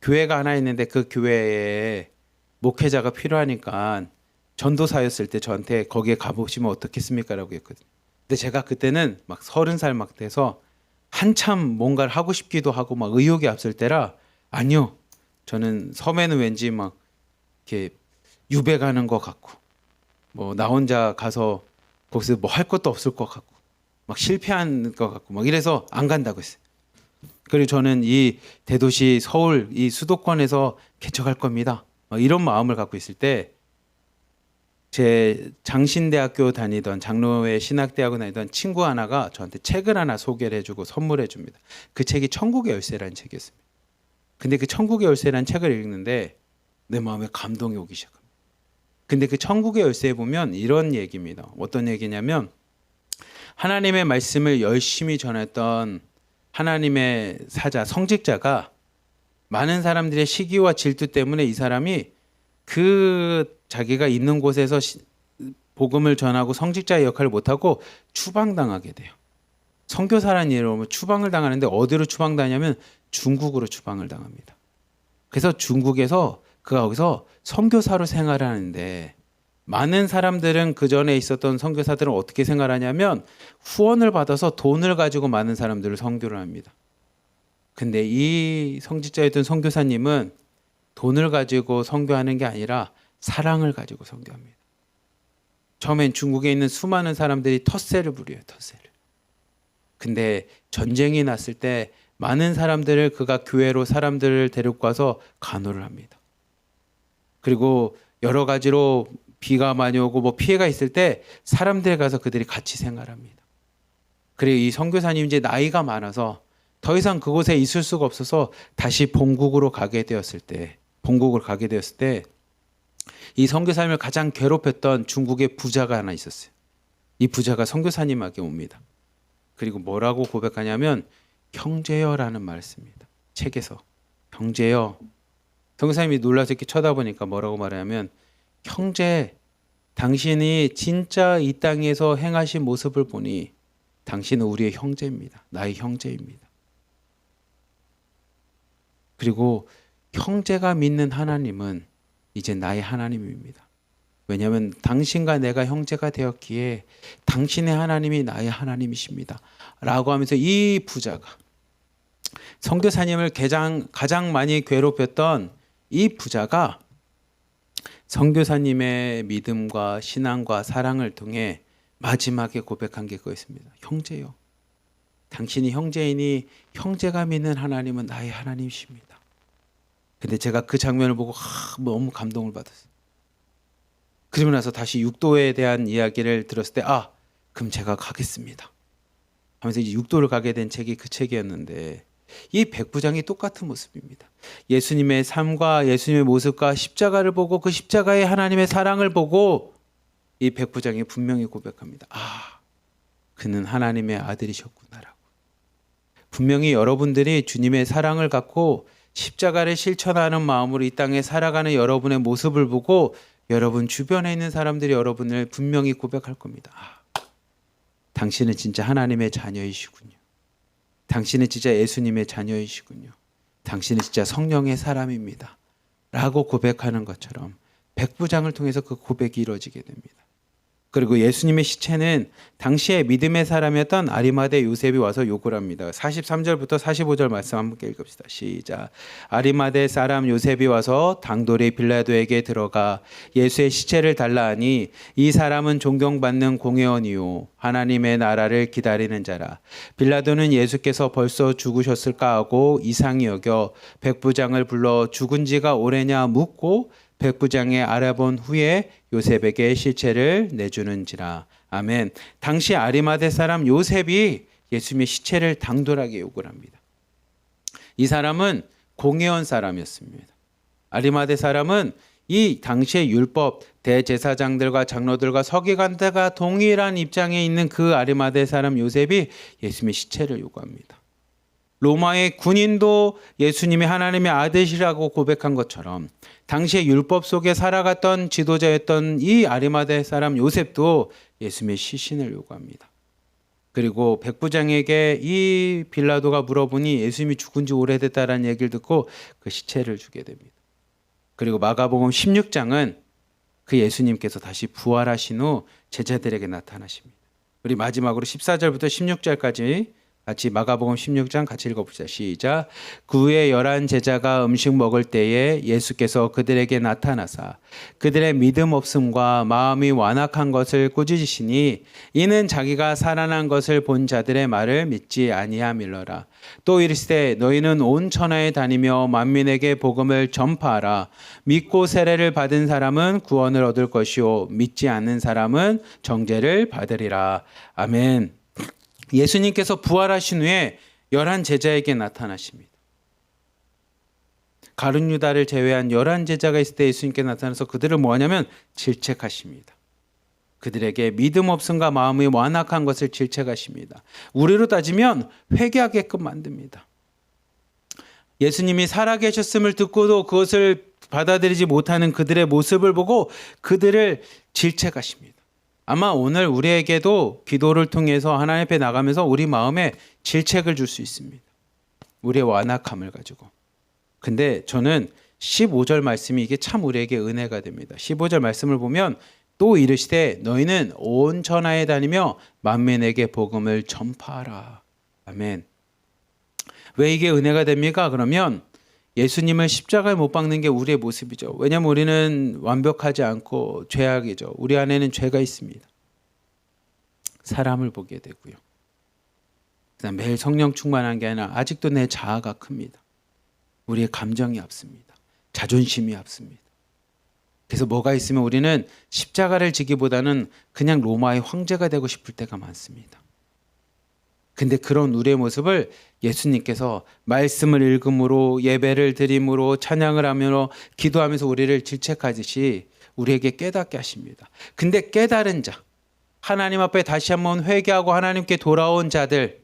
교회가 하나 있는데 그 교회에 목회자가 필요하니까 전도사였을 때 저한테 거기에 가보시면 어떻겠습니까? 라고 했거든요. 근데 제가 그때는 막 30살 막 돼서 한참 뭔가를 하고 싶기도 하고 막 의욕이 앞설 때라 아니요. 저는 섬에는 왠지 막 이렇게 유배 가는 것 같고 뭐 나 혼자 가서 거기서 뭐 할 것도 없을 것 같고 막 실패한 것 같고 막 이래서 안 간다고 했어요. 그리고 저는 이 대도시 서울 이 수도권에서 개척할 겁니다. 막 이런 마음을 갖고 있을 때 제 장신대학교 다니던 장로회 신학대학원 다니던 친구 하나가 저한테 책을 하나 소개를 해주고 선물해 줍니다. 그 책이 천국의 열쇠라는 책이었습니다. 근데 그 천국의 열쇠라는 책을 읽는데 내 마음에 감동이 오기 시작합니다. 근데 그 천국의 열쇠에 보면 이런 얘기입니다. 어떤 얘기냐면 하나님의 말씀을 열심히 전했던 하나님의 사자, 성직자가 많은 사람들의 시기와 질투 때문에 이 사람이 그 자기가 있는 곳에서 복음을 전하고 성직자의 역할을 못하고 추방당하게 돼요. 선교사라는 이름으로 추방을 당하는데 어디로 추방당하냐면 중국으로 추방을 당합니다. 그래서 중국에서 그가 거기서 선교사로 생활하는데 많은 사람들은 그 전에 있었던 선교사들은 어떻게 생활하냐면 후원을 받아서 돈을 가지고 많은 사람들을 선교를 합니다. 근데 이 성직자였던 선교사님은 돈을 가지고 선교하는 게 아니라 사랑을 가지고 선교합니다. 처음엔 중국에 있는 수많은 사람들이 텃세를 부려요. 텃세를. 근데 전쟁이 났을 때 많은 사람들을 그가 교회로 사람들을 데리고 가서 간호를 합니다. 그리고 여러 가지로 비가 많이 오고 뭐 피해가 있을 때 사람들에 가서 그들이 같이 생활합니다. 그리고 이 선교사님 이제 나이가 많아서 더 이상 그곳에 있을 수가 없어서 다시 본국을 가게 되었을 때 이 선교사님을 가장 괴롭혔던 중국의 부자가 하나 있었어요. 이 부자가 선교사님에게 옵니다. 그리고 뭐라고 고백하냐면 형제여라는 말을 씁니다. 책에서 형제여. 선교사님이 놀라서 이렇게 쳐다보니까 뭐라고 말하냐면 형제, 당신이 진짜 이 땅에서 행하신 모습을 보니 당신은 우리의 형제입니다. 나의 형제입니다. 그리고 형제가 믿는 하나님은 이제 나의 하나님입니다. 왜냐하면 당신과 내가 형제가 되었기에 당신의 하나님이 나의 하나님이십니다. 라고 하면서 이 부자가 선교사님을 가장 많이 괴롭혔던 이 부자가 선교사님의 믿음과 신앙과 사랑을 통해 마지막에 고백한 게 그거였습니다. 형제요. 당신이 형제이니 형제가 믿는 하나님은 나의 하나님이십니다. 근데 제가 그 장면을 보고 너무 감동을 받았어요. 그러고 나서 다시 육도에 대한 이야기를 들었을 때 그럼 제가 가겠습니다 하면서 이제 육도를 가게 된 책이 그 책이었는데 이 백부장이 똑같은 모습입니다. 예수님의 삶과 예수님의 모습과 십자가를 보고 그 십자가의 하나님의 사랑을 보고 이 백부장이 분명히 고백합니다. 그는 하나님의 아들이셨구나라고. 분명히 여러분들이 주님의 사랑을 갖고 십자가를 실천하는 마음으로 이 땅에 살아가는 여러분의 모습을 보고 여러분 주변에 있는 사람들이 여러분을 분명히 고백할 겁니다. 당신은 진짜 하나님의 자녀이시군요. 당신은 진짜 예수님의 자녀이시군요. 당신은 진짜 성령의 사람입니다. 라고 고백하는 것처럼 백부장을 통해서 그 고백이 이루어지게 됩니다. 그리고 예수님의 시체는 당시에 믿음의 사람이었던 아리마대 요셉이 와서 요구를 합니다. 43절부터 45절 말씀 함께 읽읍시다. 시작. 아리마대 사람 요셉이 와서 당돌이 빌라도에게 들어가 예수의 시체를 달라 하니 이 사람은 존경받는 공회원이요 하나님의 나라를 기다리는 자라. 빌라도는 예수께서 벌써 죽으셨을까 하고 이상히 여겨 백부장을 불러 죽은 지가 오래냐 묻고 백부장이 알아본 후에 요셉에게 시체를 내주는지라. 아멘. 당시 아리마대 사람 요셉이 예수님의 시체를 당돌하게 요구를 합니다. 이 사람은 공회원 사람이었습니다. 아리마대 사람은 이 당시의 율법, 대제사장들과 장로들과 서기관들과 동일한 입장에 있는 그 아리마대 사람 요셉이 예수님의 시체를 요구합니다. 로마의 군인도 예수님이 하나님의 아들이라고 고백한 것처럼 당시의 율법 속에 살아갔던 지도자였던 이 아리마대 사람 요셉도 예수님의 시신을 요구합니다. 그리고 백부장에게 이 빌라도가 물어보니 예수님이 죽은 지 오래됐다라는 얘기를 듣고 그 시체를 주게 됩니다. 그리고 마가복음 16장은 그 예수님께서 다시 부활하신 후 제자들에게 나타나십니다. 우리 마지막으로 14절부터 16절까지 같이 마가복음 16장 같이 읽어봅시다. 시작. 그 후에 11 제자가 음식 먹을 때에 예수께서 그들에게 나타나사 그들의 믿음 없음과 마음이 완악한 것을 꾸짖으시니 이는 자기가 살아난 것을 본 자들의 말을 믿지 아니함일러라. 또 이르시되 너희는 온 천하에 다니며 만민에게 복음을 전파하라. 믿고 세례를 받은 사람은 구원을 얻을 것이요 믿지 않는 사람은 정죄를 받으리라. 아멘. 예수님께서 부활하신 후에 11 제자에게 나타나십니다. 가룟 유다를 제외한 11 제자가 있을 때 예수님께 나타나서 그들을 뭐하냐면 질책하십니다. 그들에게 믿음 없음과 마음이 완악한 것을 질책하십니다. 우리로 따지면 회개하게끔 만듭니다. 예수님이 살아계셨음을 듣고도 그것을 받아들이지 못하는 그들의 모습을 보고 그들을 질책하십니다. 아마 오늘 우리에게도 기도를 통해서 하나님 앞에 나가면서 우리 마음에 질책을 줄 수 있습니다. 우리의 완악함을 가지고. 근데 저는 15절 말씀이 이게 참 우리에게 은혜가 됩니다. 15절 말씀을 보면 또 이르시되 너희는 온 천하에 다니며 만민에게 복음을 전파하라. 아멘. 왜 이게 은혜가 됩니까? 그러면 예수님을 십자가에 못 박는 게 우리의 모습이죠. 왜냐하면 우리는 완벽하지 않고 죄악이죠. 우리 안에는 죄가 있습니다. 사람을 보게 되고요. 그다음 매일 성령 충만한 게 아니라 아직도 내 자아가 큽니다. 우리의 감정이 앞섭니다. 자존심이 앞섭니다. 그래서 뭐가 있으면 우리는 십자가를 지기보다는 그냥 로마의 황제가 되고 싶을 때가 많습니다. 근데 그런 우리의 모습을 예수님께서 말씀을 읽음으로 예배를 드림으로 찬양을 하며 기도하면서 우리를 질책하듯이 우리에게 깨닫게 하십니다. 근데 깨달은 자, 하나님 앞에 다시 한번 회개하고 하나님께 돌아온 자들,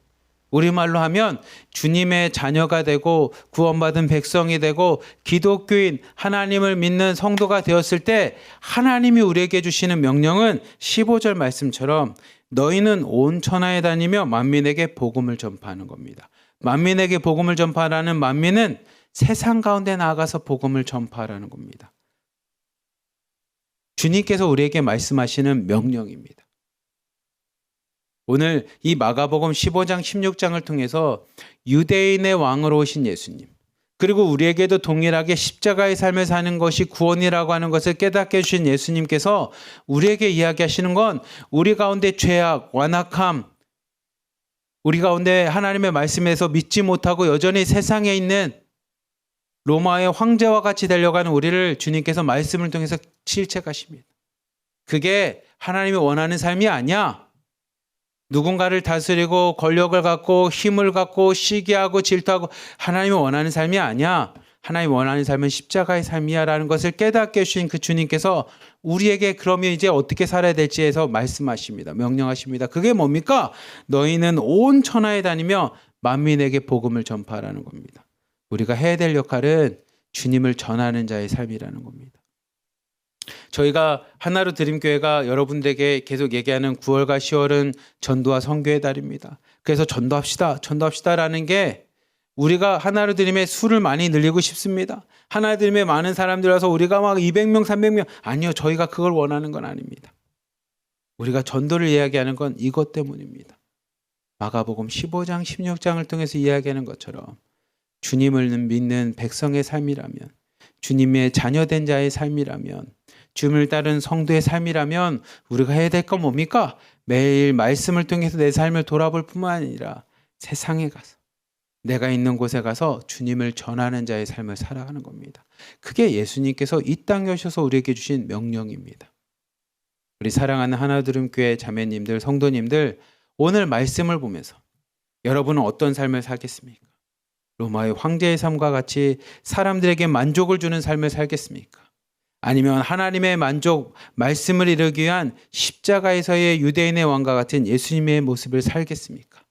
우리말로 하면 주님의 자녀가 되고 구원받은 백성이 되고 기독교인 하나님을 믿는 성도가 되었을 때 하나님이 우리에게 주시는 명령은 15절 말씀처럼 너희는 온 천하에 다니며 만민에게 복음을 전파하는 겁니다. 만민에게 복음을 전파하라는 만민은 세상 가운데 나아가서 복음을 전파하라는 겁니다. 주님께서 우리에게 말씀하시는 명령입니다. 오늘 이 마가복음 15장 16장을 통해서 유대인의 왕으로 오신 예수님, 그리고 우리에게도 동일하게 십자가의 삶을 사는 것이 구원이라고 하는 것을 깨닫게 해주신 예수님께서 우리에게 이야기하시는 건 우리 가운데 죄악, 완악함, 우리 가운데 하나님의 말씀에서 믿지 못하고 여전히 세상에 있는 로마의 황제와 같이 되려가는 우리를 주님께서 말씀을 통해서 질책하십니다. 그게 하나님이 원하는 삶이 아니야. 누군가를 다스리고 권력을 갖고 힘을 갖고 시기하고 질투하고 하나님이 원하는 삶이 아니야. 하나님이 원하는 삶은 십자가의 삶이야 라는 것을 깨닫게 해주신 그 주님께서 우리에게 그러면 이제 어떻게 살아야 될지 해서 말씀하십니다. 명령하십니다. 그게 뭡니까? 너희는 온 천하에 다니며 만민에게 복음을 전파하라는 겁니다. 우리가 해야 될 역할은 주님을 전하는 자의 삶이라는 겁니다. 저희가 하나로 드림교회가 여러분들에게 계속 얘기하는 9월과 10월은 전도와 선교의 달입니다. 그래서 전도합시다라는 게 우리가 하나로 드림의 수를 많이 늘리고 싶습니다. 하나로 드림의 많은 사람들 와서 우리가 막 200명, 300명 아니요. 저희가 그걸 원하는 건 아닙니다. 우리가 전도를 이야기하는 건 이것 때문입니다. 마가복음 15장, 16장을 통해서 이야기하는 것처럼 주님을 믿는 백성의 삶이라면, 주님의 자녀된 자의 삶이라면, 주님을 따른 성도의 삶이라면 우리가 해야 될 건 뭡니까? 매일 말씀을 통해서 내 삶을 돌아볼 뿐만 아니라 세상에 가서 내가 있는 곳에 가서 주님을 전하는 자의 삶을 살아가는 겁니다. 그게 예수님께서 이 땅에 오셔서 우리에게 주신 명령입니다. 우리 사랑하는 하나드림교회 자매님들, 성도님들, 오늘 말씀을 보면서 여러분은 어떤 삶을 살겠습니까? 로마의 황제의 삶과 같이 사람들에게 만족을 주는 삶을 살겠습니까? 아니면 하나님의 만족, 말씀을 이루기 위한 십자가에서의 유대인의 왕과 같은 예수님의 모습을 살겠습니까?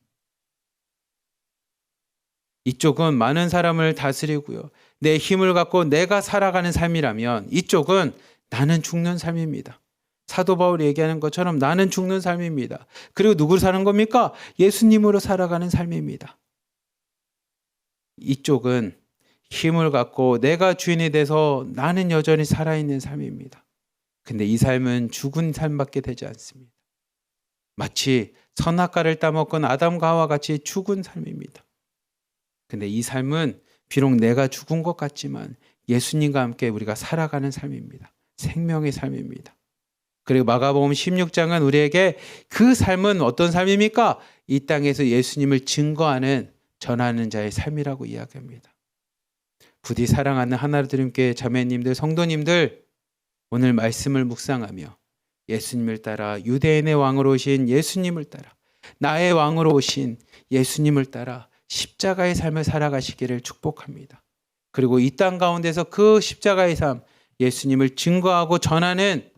이쪽은 많은 사람을 다스리고요. 내 힘을 갖고 내가 살아가는 삶이라면 이쪽은 나는 죽는 삶입니다. 사도 바울이 얘기하는 것처럼 나는 죽는 삶입니다. 그리고 누구로 사는 겁니까? 예수님으로 살아가는 삶입니다. 이쪽은 힘을 갖고 내가 주인이 돼서 나는 여전히 살아있는 삶입니다. 근데 이 삶은 죽은 삶밖에 되지 않습니다. 마치 선악과를 따먹은 아담과 하와 같이 죽은 삶입니다. 근데 이 삶은 비록 내가 죽은 것 같지만 예수님과 함께 우리가 살아가는 삶입니다. 생명의 삶입니다. 그리고 마가복음 16장은 우리에게 그 삶은 어떤 삶입니까? 이 땅에서 예수님을 증거하는 전하는 자의 삶이라고 이야기합니다. 부디 사랑하는 하나님께 자매님들, 성도님들, 오늘 말씀을 묵상하며 예수님을 따라 유대인의 왕으로 오신 예수님을 따라 나의 왕으로 오신 예수님을 따라 십자가의 삶을 살아가시기를 축복합니다. 그리고 이 땅 가운데서 그 십자가의 삶, 예수님을 증거하고 전하는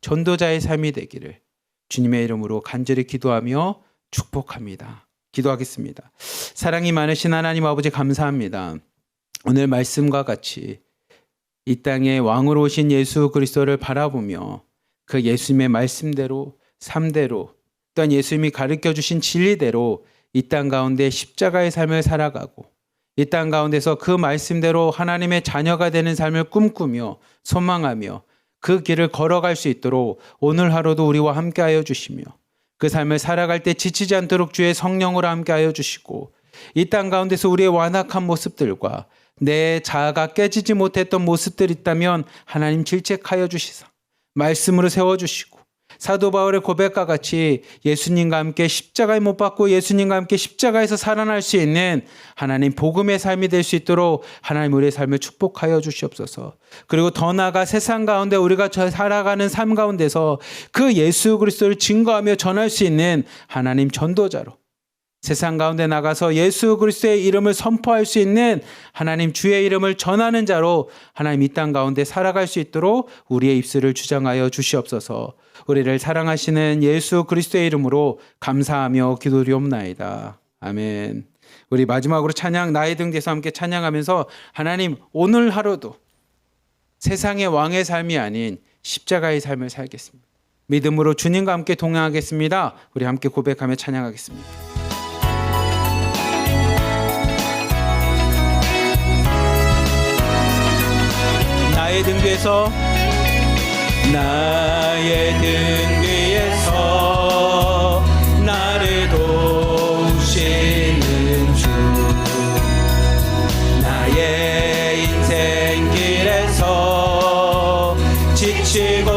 전도자의 삶이 되기를 주님의 이름으로 간절히 기도하며 축복합니다. 기도하겠습니다. 사랑이 많으신 하나님 아버지 감사합니다. 오늘 말씀과 같이 이 땅에 왕으로 오신 예수 그리스도를 바라보며 그 예수님의 말씀대로 삶대로 또한 예수님이 가르쳐 주신 진리대로 이 땅 가운데 십자가의 삶을 살아가고 이 땅 가운데서 그 말씀대로 하나님의 자녀가 되는 삶을 꿈꾸며 소망하며 그 길을 걸어갈 수 있도록 오늘 하루도 우리와 함께하여 주시며 그 삶을 살아갈 때 지치지 않도록 주의 성령으로 함께하여 주시고 이 땅 가운데서 우리의 완악한 모습들과 내 자아가 깨지지 못했던 모습들이 있다면 하나님 질책하여 주시사 말씀으로 세워주시고 사도 바울의 고백과 같이 예수님과 함께 십자가에 못 박고 예수님과 함께 십자가에서 살아날 수 있는 하나님 복음의 삶이 될 수 있도록 하나님 우리의 삶을 축복하여 주시옵소서. 그리고 더 나아가 세상 가운데 우리가 살아가는 삶 가운데서 그 예수 그리스도를 증거하며 전할 수 있는 하나님 전도자로 세상 가운데 나가서 예수 그리스도의 이름을 선포할 수 있는 하나님 주의 이름을 전하는 자로 하나님 이 땅 가운데 살아갈 수 있도록 우리의 입술을 주장하여 주시옵소서. 우리를 사랑하시는 예수 그리스도의 이름으로 감사하며 기도드리옵나이다. 아멘. 우리 마지막으로 찬양 나의 등 뒤에서 함께 찬양하면서 하나님 오늘 하루도 세상의 왕의 삶이 아닌 십자가의 삶을 살겠습니다. 믿음으로 주님과 함께 동행하겠습니다. 우리 함께 고백하며 찬양하겠습니다. 나의 등 뒤에서 나의 등 뒤에서 나를 도우시는 주 나의 인생 길에서 지치고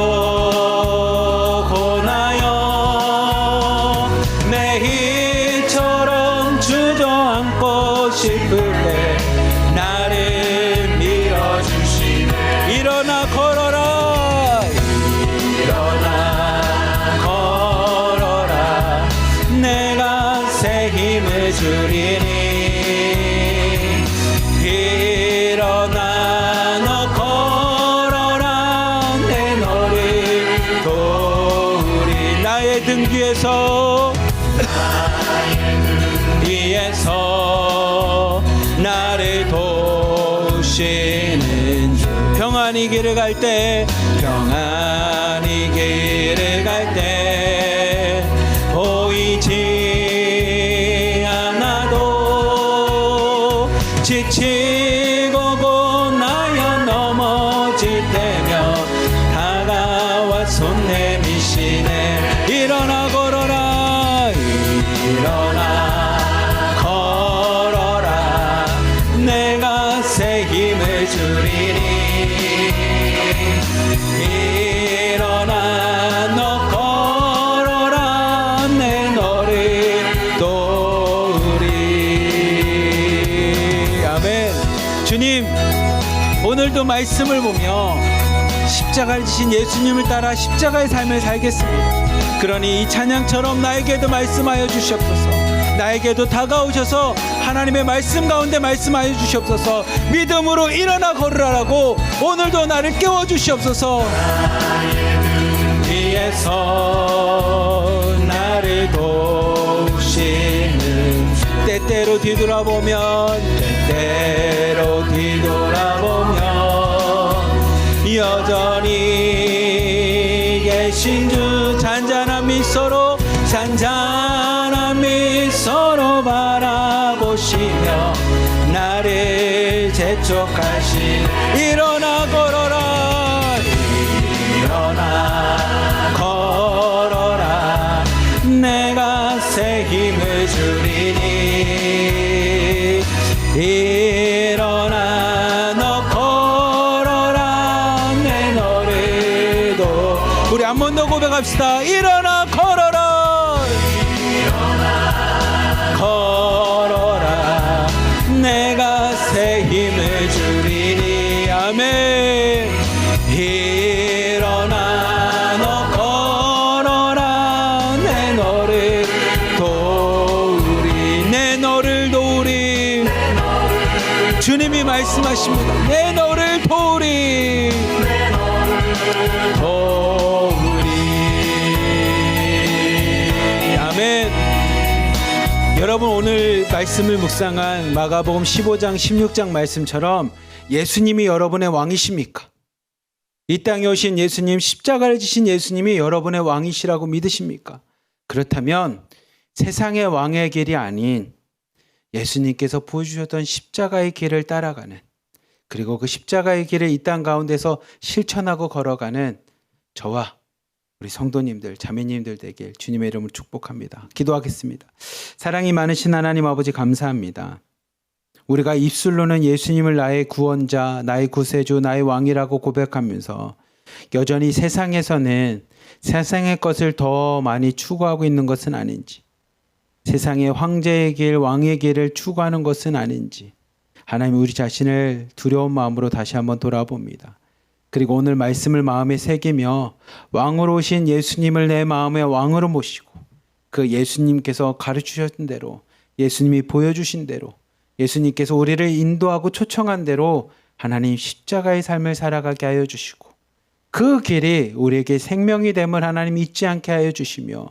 고나여 매일처럼 주저앉고 싶을 때 나를 밀어주시네. 일어나 걸어라 주리니 일어나 너 걸어라 내 너를 도우리. 나의 등 뒤에서 나를 도우시는 주 평안히 길을 갈 때 평안히 길을 갈 때 보이지 지치고 고나여 넘어질 때면 다가와 손 내미시네. 일어나 걸어라 일어나 걸어라 내가 새 힘을 주리니 일어나 너 걸어라 내 너를 주님 오늘도 말씀을 보며 십자가를 지신 예수님을 따라 십자가의 삶을 살겠습니다. 그러니 이 찬양처럼 나에게도 말씀하여 주시옵소서. 나에게도 다가오셔서 하나님의 말씀 가운데 말씀하여 주시옵소서. 믿음으로 일어나 걸으라고 오늘도 나를 깨워주시옵소서. 뒤에서 나를 도우시는 때 때때로 뒤돌아보면 여전히 계신 주 잔잔한 미소로 바라보시며 나를 재촉하신 일어나 걸어라 내가 새 힘을 주리니 일어나 너 걸어라 내 노래도 우리 한 번 더 고백합시다. 일어나 걸어라 내가 새 힘을 주리니 아멘. 일어나 너 걸어라 내 너를 도우리 주님이 말씀하십니다. 내 너를 도우리 아멘. 여러분 오늘 말씀을 묵상한 마가복음 15장 16장 말씀처럼 예수님이 여러분의 왕이십니까? 이 땅에 오신 예수님, 십자가를 지신 예수님이 여러분의 왕이시라고 믿으십니까? 그렇다면 세상의 왕의 길이 아닌 예수님께서 보여주셨던 십자가의 길을 따라가는, 그리고 그 십자가의 길을 이 땅 가운데서 실천하고 걸어가는 저와 우리 성도님들, 자매님들 되길 주님의 이름으로 축복합니다. 기도하겠습니다. 사랑이 많으신 하나님 아버지 감사합니다. 우리가 입술로는 예수님을 나의 구원자, 나의 구세주, 나의 왕이라고 고백하면서 여전히 세상에서는 세상의 것을 더 많이 추구하고 있는 것은 아닌지, 세상의 황제의 길, 왕의 길을 추구하는 것은 아닌지 하나님 우리 자신을 두려운 마음으로 다시 한번 돌아봅니다. 그리고 오늘 말씀을 마음에 새기며 왕으로 오신 예수님을 내 마음의 왕으로 모시고 그 예수님께서 가르치셨던 대로, 예수님이 보여주신 대로, 예수님께서 우리를 인도하고 초청한 대로 하나님 십자가의 삶을 살아가게 하여 주시고 그 길이 우리에게 생명이 됨을 하나님 잊지 않게 하여 주시며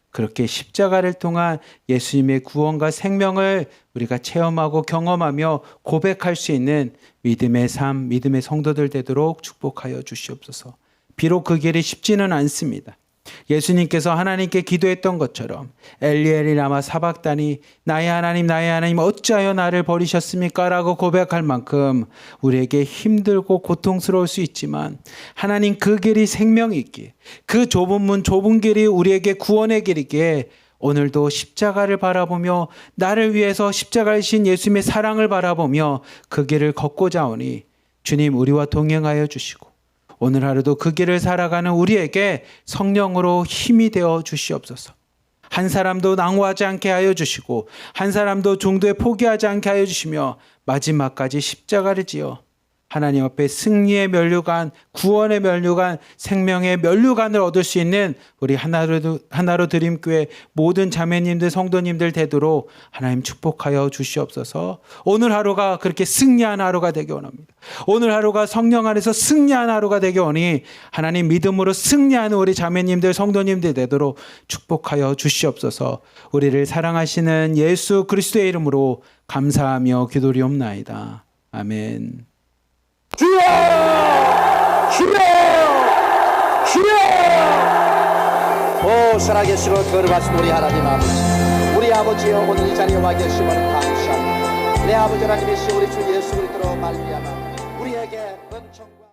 그렇게 십자가를 통한 예수님의 구원과 생명을 우리가 체험하고 경험하며 고백할 수 있는 믿음의 삶, 믿음의 성도들 되도록 축복하여 주시옵소서. 비록 그 길이 쉽지는 않습니다. 예수님께서 하나님께 기도했던 것처럼 엘리 라마 사박다니 나의 하나님 어찌하여 나를 버리셨습니까? 라고 고백할 만큼 우리에게 힘들고 고통스러울 수 있지만 하나님 그 길이 생명이 있기에, 그 좁은 문 좁은 길이 우리에게 구원의 길이기에 오늘도 십자가를 바라보며 나를 위해서 십자가를 신 예수님의 사랑을 바라보며 그 길을 걷고자 하오니 주님 우리와 동행하여 주시고 오늘 하루도 그 길을 살아가는 우리에게 성령으로 힘이 되어 주시옵소서. 한 사람도 낭호하지 않게 하여 주시고 한 사람도 중도에 포기하지 않게 하여 주시며 마지막까지 십자가를 지어 하나님 앞에 승리의 면류관, 구원의 면류관, 생명의 면류관을 얻을 수 있는 우리 하나로 드림교회 모든 자매님들, 성도님들 되도록 하나님 축복하여 주시옵소서. 오늘 하루가 그렇게 승리한 하루가 되기 원합니다. 오늘 하루가 성령 안에서 승리한 하루가 되기 원하니 하나님 믿음으로 승리하는 우리 자매님들, 성도님들 되도록 축복하여 주시옵소서. 우리를 사랑하시는 예수 그리스도의 이름으로 감사하며 기도리옵나이다. 아멘. 주여! 주여! 주여! 오 살아계시고 거룩하신 우리 하나님 아버지, 우리 아버지여 오늘 이 자리에 와 계심을 감사합니다. 내 아버지 하나님이신 우리 주 예수 그리스도로 말미암아 우리에게 은총과